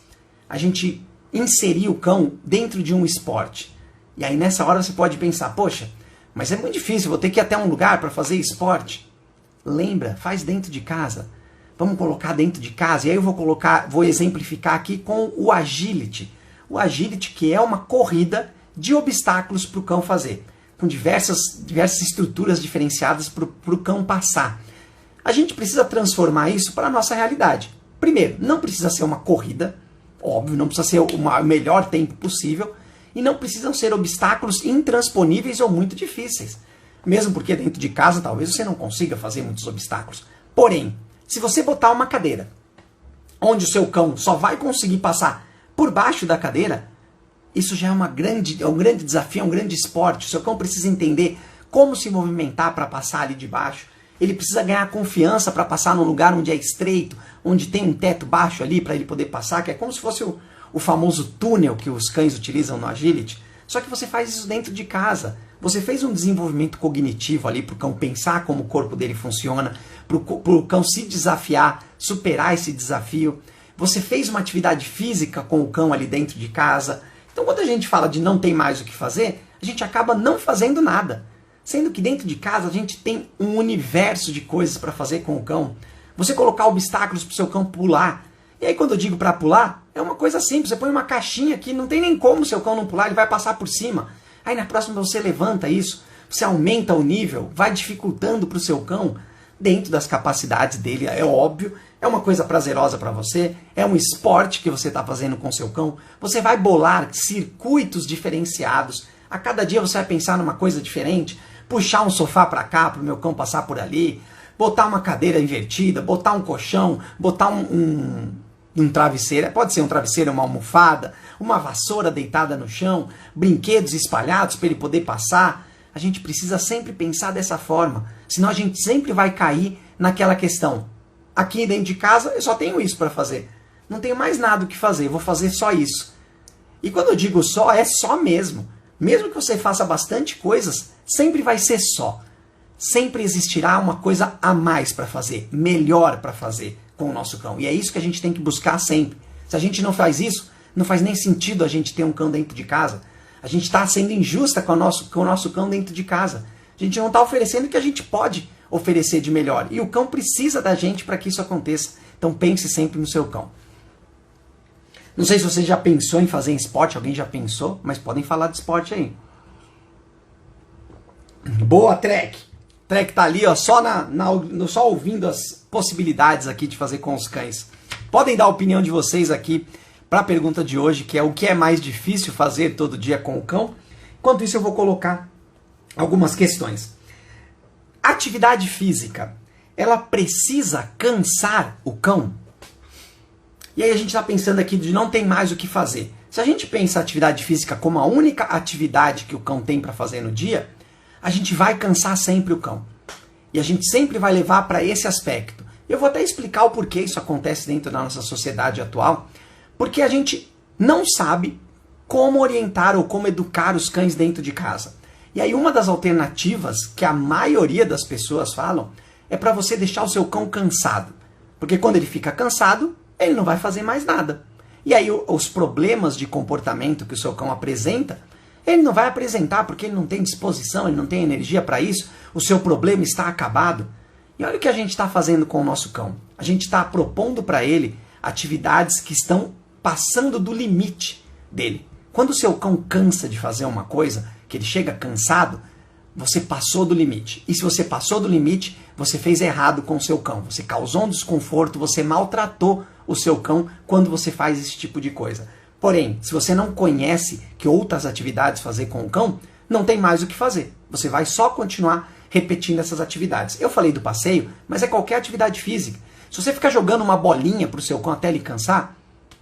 A gente inserir o cão dentro de um esporte. E aí nessa hora você pode pensar, poxa, mas é muito difícil, vou ter que ir até um lugar para fazer esporte. Lembra, faz dentro de casa. Vamos colocar dentro de casa. E aí eu vou exemplificar aqui com o agility. O agility, que é uma corrida de obstáculos para o cão fazer, com diversas estruturas diferenciadas para o cão passar. A gente precisa transformar isso para a nossa realidade. Primeiro, não precisa ser uma corrida, óbvio, não precisa ser o melhor tempo possível, e não precisam ser obstáculos intransponíveis ou muito difíceis. Mesmo porque dentro de casa talvez você não consiga fazer muitos obstáculos. Porém, se você botar uma cadeira, onde o seu cão só vai conseguir passar por baixo da cadeira, isso já é um grande desafio, é um grande esporte. O seu cão precisa entender como se movimentar para passar ali de baixo. Ele precisa ganhar confiança para passar num lugar onde é estreito, onde tem um teto baixo ali para ele poder passar, que é como se fosse o famoso túnel que os cães utilizam no agility. Só que você faz isso dentro de casa. Você fez um desenvolvimento cognitivo ali para o cão pensar como o corpo dele funciona, para o cão se desafiar, superar esse desafio. Você fez uma atividade física com o cão ali dentro de casa. Então quando a gente fala de não tem mais o que fazer, a gente acaba não fazendo nada. Sendo que dentro de casa a gente tem um universo de coisas para fazer com o cão. Você colocar obstáculos para o seu cão pular. E aí quando eu digo para pular, é uma coisa simples. Você põe uma caixinha aqui, não tem nem como o seu cão não pular, ele vai passar por cima. Aí na próxima você levanta isso, você aumenta o nível, vai dificultando para o seu cão dentro das capacidades dele, é óbvio. É uma coisa prazerosa para você, é um esporte que você está fazendo com o seu cão. Você vai bolar circuitos diferenciados. A cada dia você vai pensar numa coisa diferente. Puxar um sofá para cá para o meu cão passar por ali. Botar uma cadeira invertida, botar um colchão, botar um travesseiro. Pode ser um travesseiro, uma almofada, uma vassoura deitada no chão, brinquedos espalhados para ele poder passar. A gente precisa sempre pensar dessa forma. Senão a gente sempre vai cair naquela questão. Aqui dentro de casa eu só tenho isso para fazer. Não tenho mais nada o que fazer, vou fazer só isso. E quando eu digo só, é só mesmo. Mesmo que você faça bastante coisas, sempre vai ser só. Sempre existirá uma coisa a mais para fazer, melhor para fazer com o nosso cão. E é isso que a gente tem que buscar sempre. Se a gente não faz isso, não faz nem sentido a gente ter um cão dentro de casa. A gente está sendo injusta com o nosso cão dentro de casa. A gente não está oferecendo o que a gente pode oferecer de melhor. E o cão precisa da gente para que isso aconteça. Então pense sempre no seu cão. Não sei se você já pensou em fazer esporte, alguém já pensou, mas podem falar de esporte aí. Boa, Trek! Trek tá ali, ó, só ouvindo as possibilidades aqui de fazer com os cães. Podem dar a opinião de vocês aqui para a pergunta de hoje, que é o que é mais difícil fazer todo dia com o cão. Enquanto isso eu vou colocar algumas questões. Atividade física, ela precisa cansar o cão? E aí a gente está pensando aqui de não tem mais o que fazer. Se a gente pensa a atividade física como a única atividade que o cão tem para fazer no dia, a gente vai cansar sempre o cão. E a gente sempre vai levar para esse aspecto. Eu vou até explicar o porquê isso acontece dentro da nossa sociedade atual. Porque a gente não sabe como orientar ou como educar os cães dentro de casa. E aí uma das alternativas que a maioria das pessoas falam é para você deixar o seu cão cansado. Porque quando ele fica cansado, ele não vai fazer mais nada. E aí os problemas de comportamento que o seu cão apresenta, ele não vai apresentar porque ele não tem disposição, ele não tem energia para isso, o seu problema está acabado. E olha o que a gente está fazendo com o nosso cão. A gente está propondo para ele atividades que estão passando do limite dele. Quando o seu cão cansa de fazer uma coisa, que ele chega cansado, você passou do limite. E se você passou do limite, você fez errado com o seu cão. Você causou um desconforto, você maltratou o seu cão quando você faz esse tipo de coisa. Porém, se você não conhece que outras atividades fazer com o cão, não tem mais o que fazer. Você vai só continuar repetindo essas atividades. Eu falei do passeio, mas é qualquer atividade física. Se você ficar jogando uma bolinha para o seu cão até ele cansar,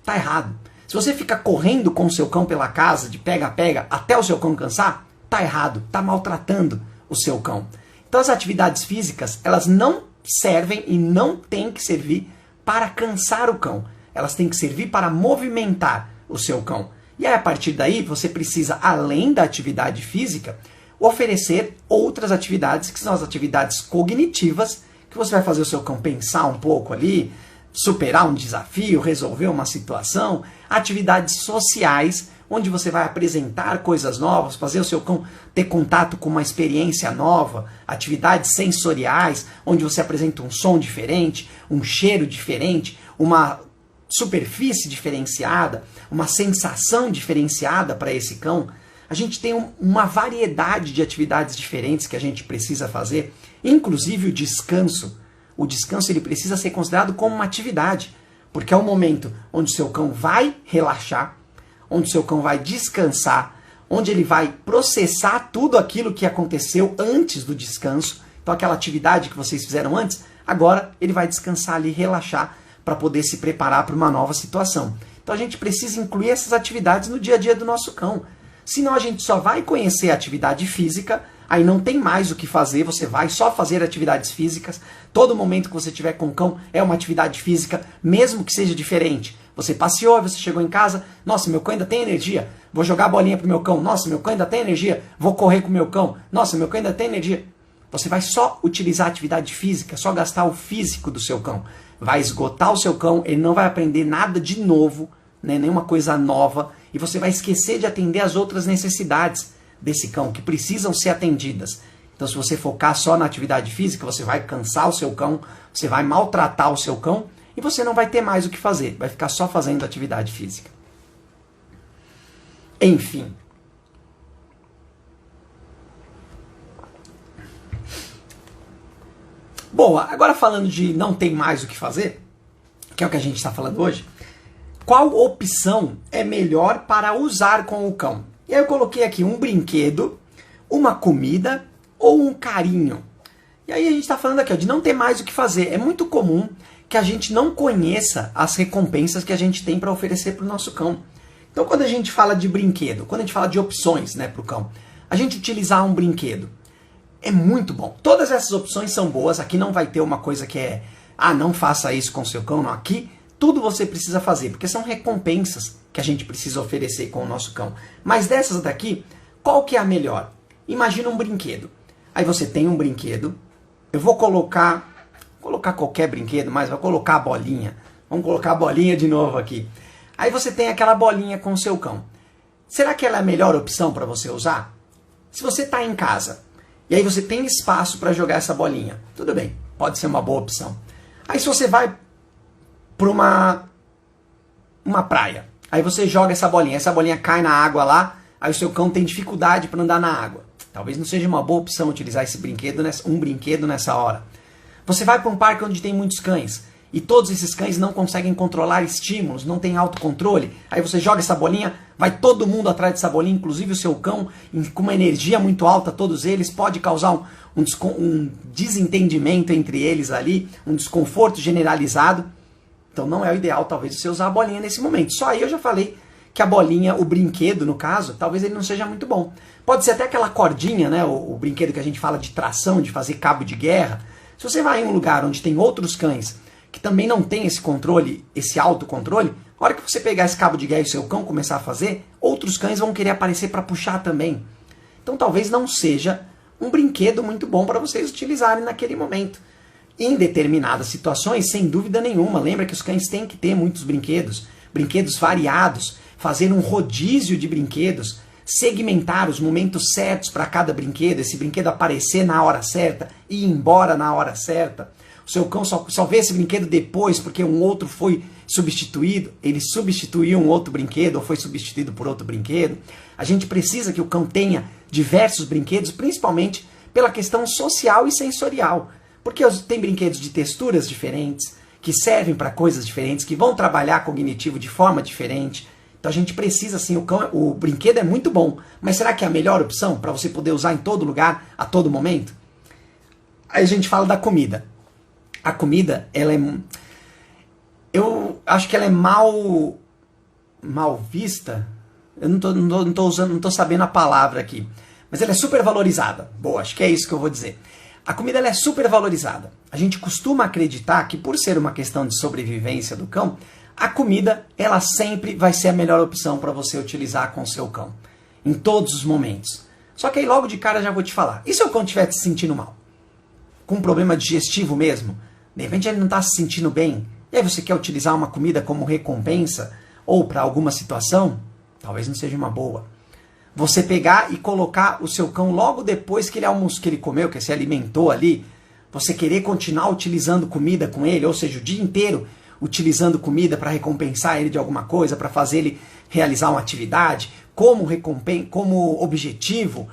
tá errado. Se você ficar correndo com o seu cão pela casa, de pega-pega, até o seu cão cansar, tá tá errado, tá maltratando o seu cão. Então as atividades físicas, elas não servem e não têm que servir para cansar o cão. Elas têm que servir para movimentar o seu cão. E aí, a partir daí, você precisa, além da atividade física, oferecer outras atividades, que são as atividades cognitivas, que você vai fazer o seu cão pensar um pouco ali, superar um desafio, resolver uma situação, atividades sociais, onde você vai apresentar coisas novas, fazer o seu cão ter contato com uma experiência nova, atividades sensoriais, onde você apresenta um som diferente, um cheiro diferente, uma superfície diferenciada, uma sensação diferenciada para esse cão. A gente tem uma variedade de atividades diferentes que a gente precisa fazer, inclusive o descanso. O descanso ele precisa ser considerado como uma atividade, porque é o momento onde o seu cão vai relaxar, onde o seu cão vai descansar, onde ele vai processar tudo aquilo que aconteceu antes do descanso. Então aquela atividade que vocês fizeram antes, agora ele vai descansar ali, relaxar, para poder se preparar para uma nova situação. Então a gente precisa incluir essas atividades no dia a dia do nosso cão. Senão a gente só vai conhecer a atividade física, aí não tem mais o que fazer, você vai só fazer atividades físicas. Todo momento que você tiver com o cão é uma atividade física, mesmo que seja diferente. Você passeou, você chegou em casa, nossa, meu cão ainda tem energia, vou jogar a bolinha pro meu cão, nossa, meu cão ainda tem energia, vou correr com o meu cão, nossa, meu cão ainda tem energia. Você vai só utilizar a atividade física, só gastar o físico do seu cão. Vai esgotar o seu cão, ele não vai aprender nada de novo, né, nenhuma coisa nova, e você vai esquecer de atender as outras necessidades desse cão, que precisam ser atendidas. Então, se você focar só na atividade física, você vai cansar o seu cão, você vai maltratar o seu cão, e você não vai ter mais o que fazer, vai ficar só fazendo atividade física. Enfim. Boa, agora falando de não tem mais o que fazer, que é o que a gente está falando hoje, qual opção é melhor para usar com o cão? E aí eu coloquei aqui um brinquedo, uma comida ou um carinho. E aí a gente está falando aqui ó, de não ter mais o que fazer. É muito comum que a gente não conheça as recompensas que a gente tem para oferecer para o nosso cão. Então quando a gente fala de brinquedo, quando a gente fala de opções, né, para o cão, a gente utilizar um brinquedo é muito bom. Todas essas opções são boas. Aqui não vai ter uma coisa que é, não faça isso com o seu cão. Não, aqui tudo você precisa fazer, porque são recompensas que a gente precisa oferecer com o nosso cão. Mas dessas daqui, qual que é a melhor? Imagina um brinquedo. Aí você tem um brinquedo, eu vou colocar qualquer brinquedo, mas vou colocar a bolinha. Vamos colocar a bolinha de novo aqui. Aí você tem aquela bolinha com o seu cão. Será que ela é a melhor opção para você usar? Se você está em casa, e aí você tem espaço para jogar essa bolinha, tudo bem, pode ser uma boa opção. Aí se você vai para uma praia, aí você joga essa bolinha cai na água lá, aí o seu cão tem dificuldade para andar na água. Talvez não seja uma boa opção utilizar um brinquedo nessa hora. Você vai para um parque onde tem muitos cães, e todos esses cães não conseguem controlar estímulos, não tem autocontrole, aí você joga essa bolinha, vai todo mundo atrás dessa bolinha, inclusive o seu cão, com uma energia muito alta, todos eles, pode causar um desentendimento entre eles ali, um desconforto generalizado. Então não é o ideal, talvez, você usar a bolinha nesse momento. Só aí eu já falei que a bolinha, o brinquedo, no caso, talvez ele não seja muito bom. Pode ser até aquela cordinha, né, o brinquedo que a gente fala de tração, de fazer cabo de guerra. Se você vai em um lugar onde tem outros cães que também não tem esse controle, esse autocontrole, a hora que você pegar esse cabo de guerra e o seu cão começar a fazer, outros cães vão querer aparecer para puxar também. Então talvez não seja um brinquedo muito bom para vocês utilizarem naquele momento. Em determinadas situações, sem dúvida nenhuma, lembra que os cães têm que ter muitos brinquedos, brinquedos variados, fazer um rodízio de brinquedos, segmentar os momentos certos para cada brinquedo, esse brinquedo aparecer na hora certa e ir embora na hora certa. O seu cão só vê esse brinquedo depois porque um outro foi substituído, ele substituiu um outro brinquedo ou foi substituído por outro brinquedo. A gente precisa que o cão tenha diversos brinquedos, principalmente pela questão social e sensorial. Porque tem brinquedos de texturas diferentes, que servem para coisas diferentes, que vão trabalhar cognitivo de forma diferente. Então a gente precisa, sim, o brinquedo é muito bom, mas será que é a melhor opção para você poder usar em todo lugar, a todo momento? Aí a gente fala da comida. A comida, ela é... Eu acho que ela é mal vista. Eu não tô sabendo a palavra aqui. mas ela é super valorizada. Boa, acho que é isso que eu vou dizer. A comida ela é super valorizada. A gente costuma acreditar que por ser uma questão de sobrevivência do cão, a comida ela sempre vai ser a melhor opção para você utilizar com o seu cão. Em todos os momentos. Só que aí logo de cara já vou te falar. E se o cão estiver se sentindo mal? Com um problema digestivo mesmo? De repente ele não está se sentindo bem. E aí você quer utilizar uma comida como recompensa? Ou para alguma situação? Talvez não seja uma boa. Você pegar e colocar o seu cão logo depois que ele almoçou, que ele comeu, que se alimentou ali, você querer continuar utilizando comida com ele, ou seja, o dia inteiro utilizando comida para recompensar ele de alguma coisa, para fazer ele realizar uma atividade, como objetivo,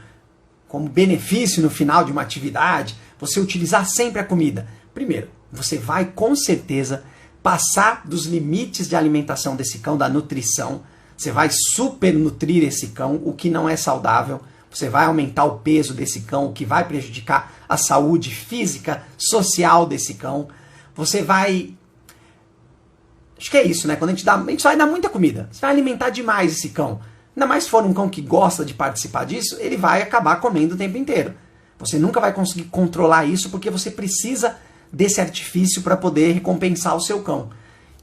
como benefício no final de uma atividade, você utilizar sempre a comida. Primeiro, você vai com certeza passar dos limites de alimentação desse cão, da nutrição. Você vai supernutrir esse cão, o que não é saudável. Você vai aumentar o peso desse cão, o que vai prejudicar a saúde física, social desse cão. Você vai... Acho que é isso, né? Quando a gente vai dar muita comida. Você vai alimentar demais esse cão. Ainda mais se for um cão que gosta de participar disso, ele vai acabar comendo o tempo inteiro. Você nunca vai conseguir controlar isso porque você precisa desse artifício para poder recompensar o seu cão.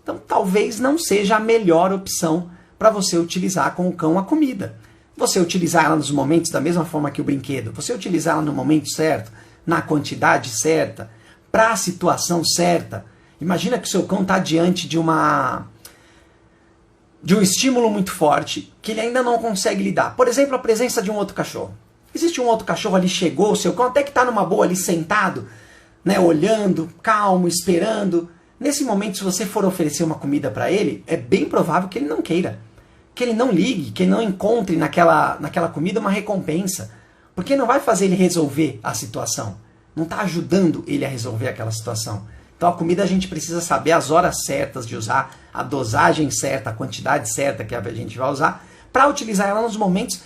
Então talvez não seja a melhor opção para você utilizar com o cão a comida. Você utilizar ela nos momentos da mesma forma que o brinquedo. Você utilizar ela no momento certo, na quantidade certa, para a situação certa. Imagina que o seu cão está diante de um estímulo muito forte que ele ainda não consegue lidar. Por exemplo, a presença de um outro cachorro. Existe um outro cachorro ali, chegou, o seu cão até que está numa boa ali sentado, né, olhando, calmo, esperando. Nesse momento, se você for oferecer uma comida para ele, é bem provável que ele não queira. Que ele não ligue, que ele não encontre naquela comida uma recompensa. Porque não vai fazer ele resolver a situação. Não está ajudando ele a resolver aquela situação. Então a comida a gente precisa saber as horas certas de usar, a dosagem certa, a quantidade certa que a gente vai usar, para utilizar ela nos momentos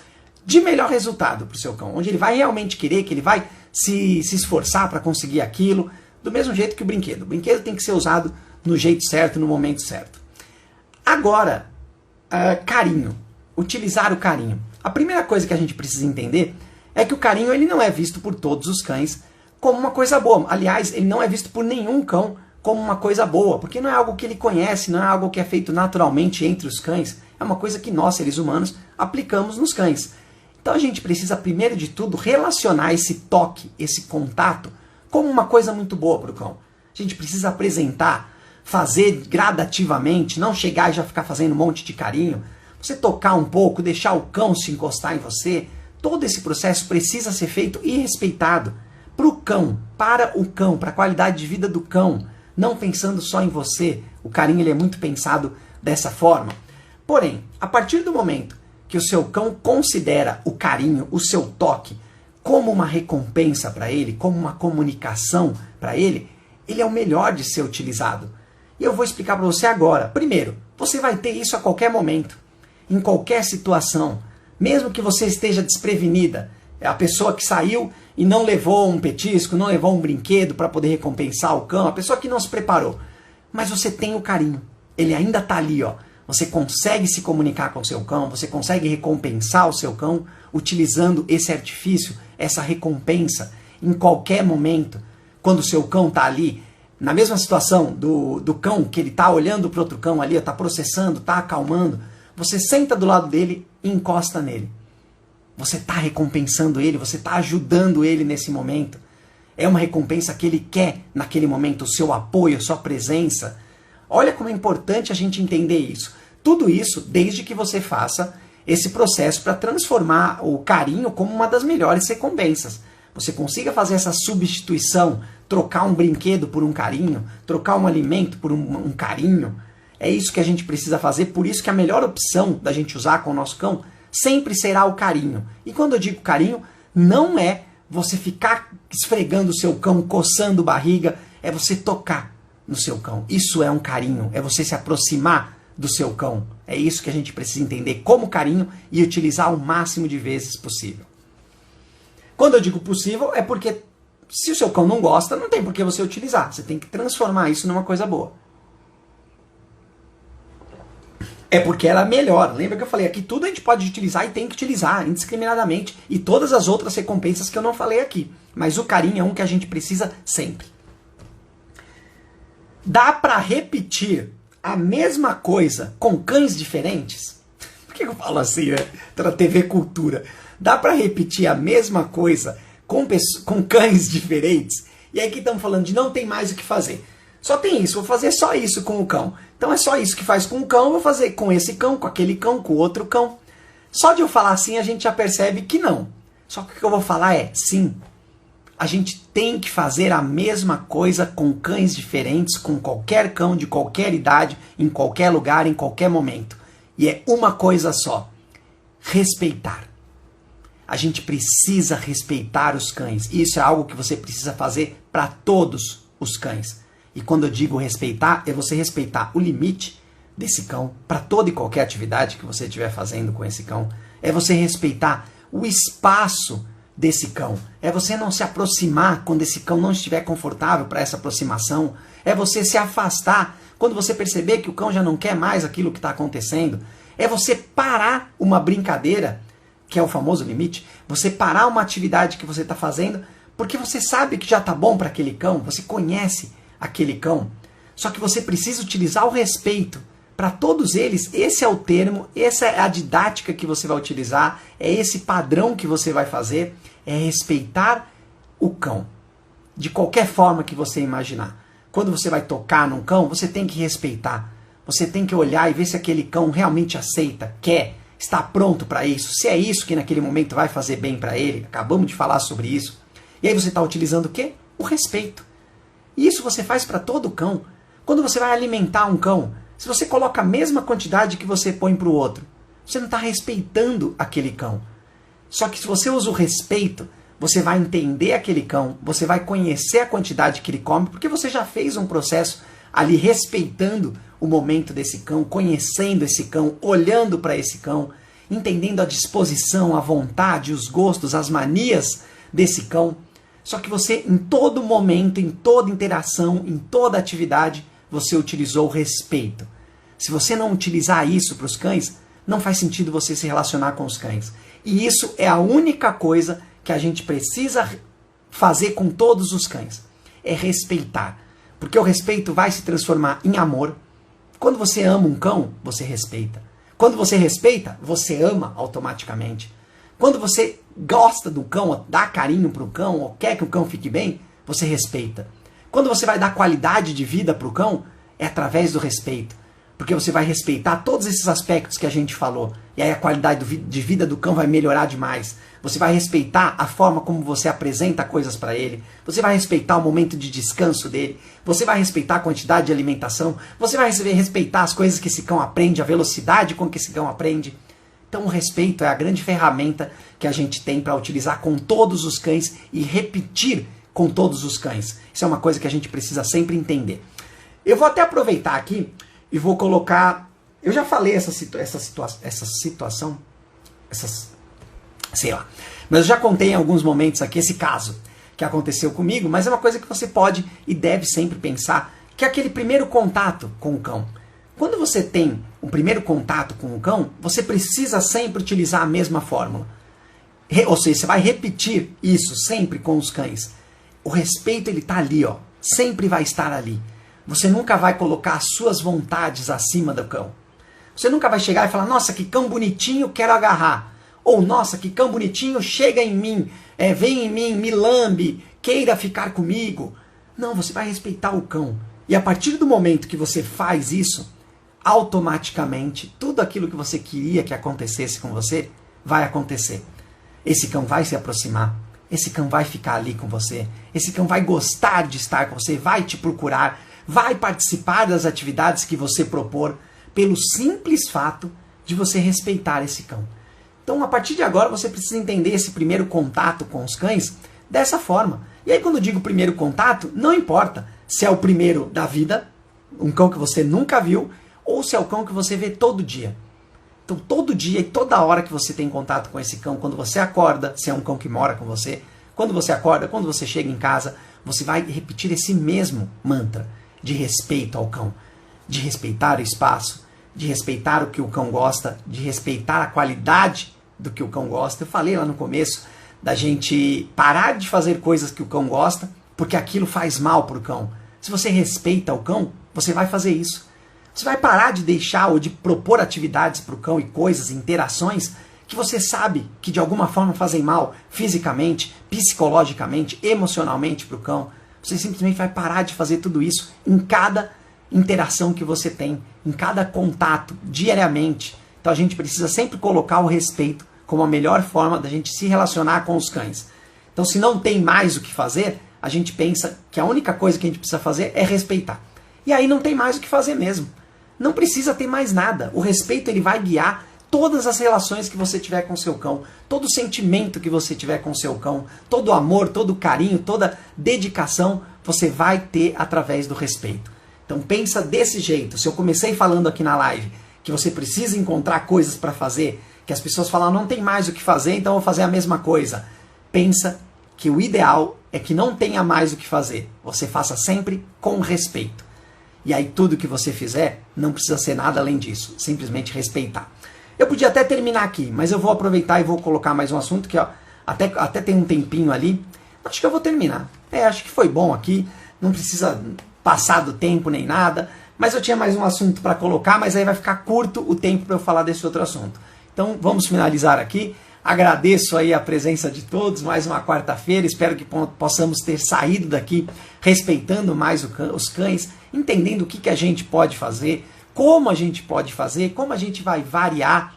de melhor resultado para o seu cão. Onde ele vai realmente querer, que ele vai se esforçar para conseguir aquilo, do mesmo jeito que o brinquedo. O brinquedo tem que ser usado no jeito certo, no momento certo. Agora, carinho. Utilizar o carinho. A primeira coisa que a gente precisa entender é que o carinho ele não é visto por todos os cães como uma coisa boa. Aliás, ele não é visto por nenhum cão como uma coisa boa, porque não é algo que ele conhece, não é algo que é feito naturalmente entre os cães, é uma coisa que nós, seres humanos, aplicamos nos cães. Então a gente precisa, primeiro de tudo, relacionar esse toque, esse contato, como uma coisa muito boa para o cão. A gente precisa apresentar, fazer gradativamente, não chegar e já ficar fazendo um monte de carinho. Você tocar um pouco, deixar o cão se encostar em você. Todo esse processo precisa ser feito e respeitado. Para o cão, para a qualidade de vida do cão, não pensando só em você. O carinho ele é muito pensado dessa forma. Porém, a partir do momento que o seu cão considera o carinho, o seu toque, como uma recompensa para ele, como uma comunicação para ele, ele é o melhor de ser utilizado. E eu vou explicar para você agora. Primeiro, você vai ter isso a qualquer momento, em qualquer situação, mesmo que você esteja desprevenida. É a pessoa que saiu e não levou um petisco, não levou um brinquedo para poder recompensar o cão, a pessoa que não se preparou. Mas você tem o carinho, ele ainda está ali, ó. Você consegue se comunicar com o seu cão, você consegue recompensar o seu cão utilizando esse artifício, essa recompensa, em qualquer momento. Quando o seu cão está ali, na mesma situação do cão, que ele está olhando para outro cão ali, está processando, está acalmando, você senta do lado dele e encosta nele. Você está recompensando ele, você está ajudando ele nesse momento. É uma recompensa que ele quer naquele momento, o seu apoio, a sua presença. Olha como é importante a gente entender isso. Tudo isso desde que você faça esse processo para transformar o carinho como uma das melhores recompensas. Você consiga fazer essa substituição, trocar um brinquedo por um carinho, trocar um alimento por um carinho. É isso que a gente precisa fazer, por isso que a melhor opção da gente usar com o nosso cão sempre será o carinho. E quando eu digo carinho, não é você ficar esfregando o seu cão, coçando barriga, é você tocar no seu cão. Isso é um carinho, é você se aproximar do seu cão. É isso que a gente precisa entender como carinho e utilizar o máximo de vezes possível. Quando eu digo possível, é porque se o seu cão não gosta, não tem por que você utilizar. Você tem que transformar isso numa coisa boa. É porque ela é melhor. Lembra que eu falei aqui, tudo a gente pode utilizar e tem que utilizar indiscriminadamente. E todas as outras recompensas que eu não falei aqui. Mas o carinho é um que a gente precisa sempre. Dá para repetir a mesma coisa com cães diferentes? Por que eu falo assim, né? Pra TV Cultura. Dá para repetir a mesma coisa com cães diferentes? E aí que estamos falando de não tem mais o que fazer. Só tem isso, vou fazer só isso com o cão. Então é só isso que faz com o cão, vou fazer com esse cão, com aquele cão, com o outro cão. Só de eu falar assim a gente já percebe que não. Só que o que eu vou falar é, sim, a gente tem que fazer a mesma coisa com cães diferentes, com qualquer cão de qualquer idade, em qualquer lugar, em qualquer momento. E é uma coisa só, respeitar. A gente precisa respeitar os cães. E isso é algo que você precisa fazer para todos os cães. E quando eu digo respeitar, é você respeitar o limite desse cão para toda e qualquer atividade que você estiver fazendo com esse cão. É você respeitar o espaço desse cão. É você não se aproximar quando esse cão não estiver confortável para essa aproximação. É você se afastar quando você perceber que o cão já não quer mais aquilo que está acontecendo. É você parar uma brincadeira, que é o famoso limite. Você parar uma atividade que você está fazendo porque você sabe que já está bom para aquele cão. Você conhece aquele cão, só que você precisa utilizar o respeito para todos eles. Esse é o termo, essa é a didática que você vai utilizar, é esse padrão que você vai fazer, é respeitar o cão, de qualquer forma que você imaginar. Quando você vai tocar num cão, você tem que respeitar, você tem que olhar e ver se aquele cão realmente aceita, quer, está pronto para isso, se é isso que naquele momento vai fazer bem para ele. Acabamos de falar sobre isso. E aí você está utilizando o quê? O respeito. E isso você faz para todo cão. Quando você vai alimentar um cão, se você coloca a mesma quantidade que você põe para o outro, você não está respeitando aquele cão. Só que se você usa o respeito, você vai entender aquele cão, você vai conhecer a quantidade que ele come, porque você já fez um processo ali respeitando o momento desse cão, conhecendo esse cão, olhando para esse cão, entendendo a disposição, a vontade, os gostos, as manias desse cão. Só que você, em todo momento, em toda interação, em toda atividade, você utilizou o respeito. Se você não utilizar isso para os cães, não faz sentido você se relacionar com os cães. E isso é a única coisa que a gente precisa fazer com todos os cães. É respeitar. Porque o respeito vai se transformar em amor. Quando você ama um cão, você respeita. Quando você respeita, você ama automaticamente. Quando você gosta do cão, dá carinho para o cão, ou quer que o cão fique bem, você respeita. Quando você vai dar qualidade de vida para o cão, é através do respeito. Porque você vai respeitar todos esses aspectos que a gente falou. E aí a qualidade de vida do cão vai melhorar demais. Você vai respeitar a forma como você apresenta coisas para ele. Você vai respeitar o momento de descanso dele. Você vai respeitar a quantidade de alimentação. Você vai respeitar as coisas que esse cão aprende, a velocidade com que esse cão aprende. Então o respeito é a grande ferramenta que a gente tem para utilizar com todos os cães e repetir com todos os cães. Isso é uma coisa que a gente precisa sempre entender. Eu vou até aproveitar aqui e vou colocar... Eu já falei sei lá. Mas eu já contei em alguns momentos aqui esse caso que aconteceu comigo, mas é uma coisa que você pode e deve sempre pensar, que é aquele primeiro contato com o cão. Quando você tem um primeiro contato com o cão, você precisa sempre utilizar a mesma fórmula. Ou seja, você vai repetir isso sempre com os cães. O respeito, ele está ali, ó. Sempre vai estar ali. Você nunca vai colocar as suas vontades acima do cão. Você nunca vai chegar e falar, nossa, que cão bonitinho, quero agarrar. Ou, nossa, que cão bonitinho, chega em mim, vem em mim, me lambe, queira ficar comigo. Não, você vai respeitar o cão. E a partir do momento que você faz isso, automaticamente, tudo aquilo que você queria que acontecesse com você, vai acontecer. Esse cão vai se aproximar, esse cão vai ficar ali com você, esse cão vai gostar de estar com você, vai te procurar, vai participar das atividades que você propor, pelo simples fato de você respeitar esse cão. Então, a partir de agora, você precisa entender esse primeiro contato com os cães dessa forma. E aí, quando eu digo primeiro contato, não importa se é o primeiro da vida, um cão que você nunca viu, ou se é o cão que você vê todo dia. Então, todo dia e toda hora que você tem contato com esse cão, quando você acorda, se é um cão que mora com você, quando você acorda, quando você chega em casa, você vai repetir esse mesmo mantra de respeito ao cão, de respeitar o espaço, de respeitar o que o cão gosta, de respeitar a qualidade do que o cão gosta. Eu falei lá no começo da gente parar de fazer coisas que o cão gosta, porque aquilo faz mal para o cão. Se você respeita o cão, você vai fazer isso. Você vai parar de deixar ou de propor atividades para o cão e coisas, interações que você sabe que de alguma forma fazem mal fisicamente, psicologicamente, emocionalmente para o cão. Você simplesmente vai parar de fazer tudo isso em cada interação que você tem, em cada contato, diariamente. Então a gente precisa sempre colocar o respeito como a melhor forma da gente se relacionar com os cães. Então se não tem mais o que fazer, a gente pensa que a única coisa que a gente precisa fazer é respeitar. E aí não tem mais o que fazer mesmo. Não precisa ter mais nada. O respeito ele vai guiar todas as relações que você tiver com o seu cão, todo o sentimento que você tiver com o seu cão, todo o amor, todo o carinho, toda dedicação, você vai ter através do respeito. Então pensa desse jeito. Se eu comecei falando aqui na live que você precisa encontrar coisas para fazer, que as pessoas falam, não tem mais o que fazer, então eu vou fazer a mesma coisa. Pensa que o ideal é que não tenha mais o que fazer. Você faça sempre com respeito. E aí tudo que você fizer não precisa ser nada além disso. Simplesmente respeitar. Eu podia até terminar aqui, mas eu vou aproveitar e vou colocar mais um assunto que ó, até tem um tempinho ali. Acho que eu vou terminar. Acho que foi bom aqui. Não precisa passar do tempo nem nada. Mas eu tinha mais um assunto para colocar, mas aí vai ficar curto o tempo para eu falar desse outro assunto. Então vamos finalizar aqui. Agradeço aí a presença de todos, mais uma quarta-feira. Espero que possamos ter saído daqui respeitando mais os cães, entendendo o que a gente pode fazer, como a gente pode fazer, como a gente vai variar.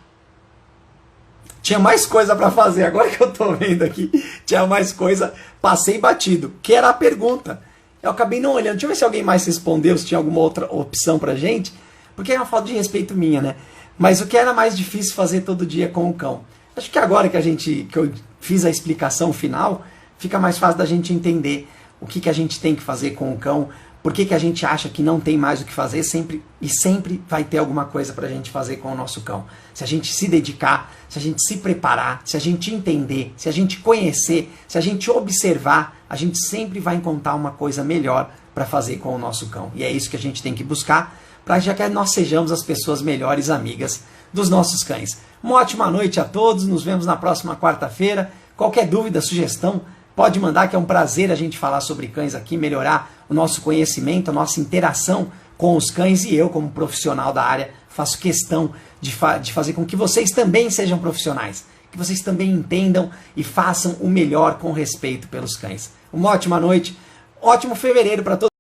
Tinha mais coisa para fazer, agora que eu estou vendo aqui, tinha mais coisa, passei batido, que era a pergunta. Eu acabei não olhando, deixa eu ver se alguém mais respondeu, se tinha alguma outra opção pra gente, porque é uma falta de respeito minha, né? Mas o que era mais difícil fazer todo dia com o cão? Acho que agora que eu fiz a explicação final, fica mais fácil da gente entender o que a gente tem que fazer com o cão, por que a gente acha que não tem mais o que fazer, sempre vai ter alguma coisa para a gente fazer com o nosso cão. Se a gente se dedicar, se a gente se preparar, se a gente entender, se a gente conhecer, se a gente observar, a gente sempre vai encontrar uma coisa melhor para fazer com o nosso cão. E é isso que a gente tem que buscar, para já que nós sejamos as pessoas melhores amigas dos nossos cães. Uma ótima noite a todos, nos vemos na próxima quarta-feira. Qualquer dúvida, sugestão, pode mandar, que é um prazer a gente falar sobre cães aqui, melhorar o nosso conhecimento, a nossa interação com os cães, e eu, como profissional da área, faço questão de fazer com que vocês também sejam profissionais, que vocês também entendam e façam o melhor com respeito pelos cães. Uma ótima noite, ótimo fevereiro para todos.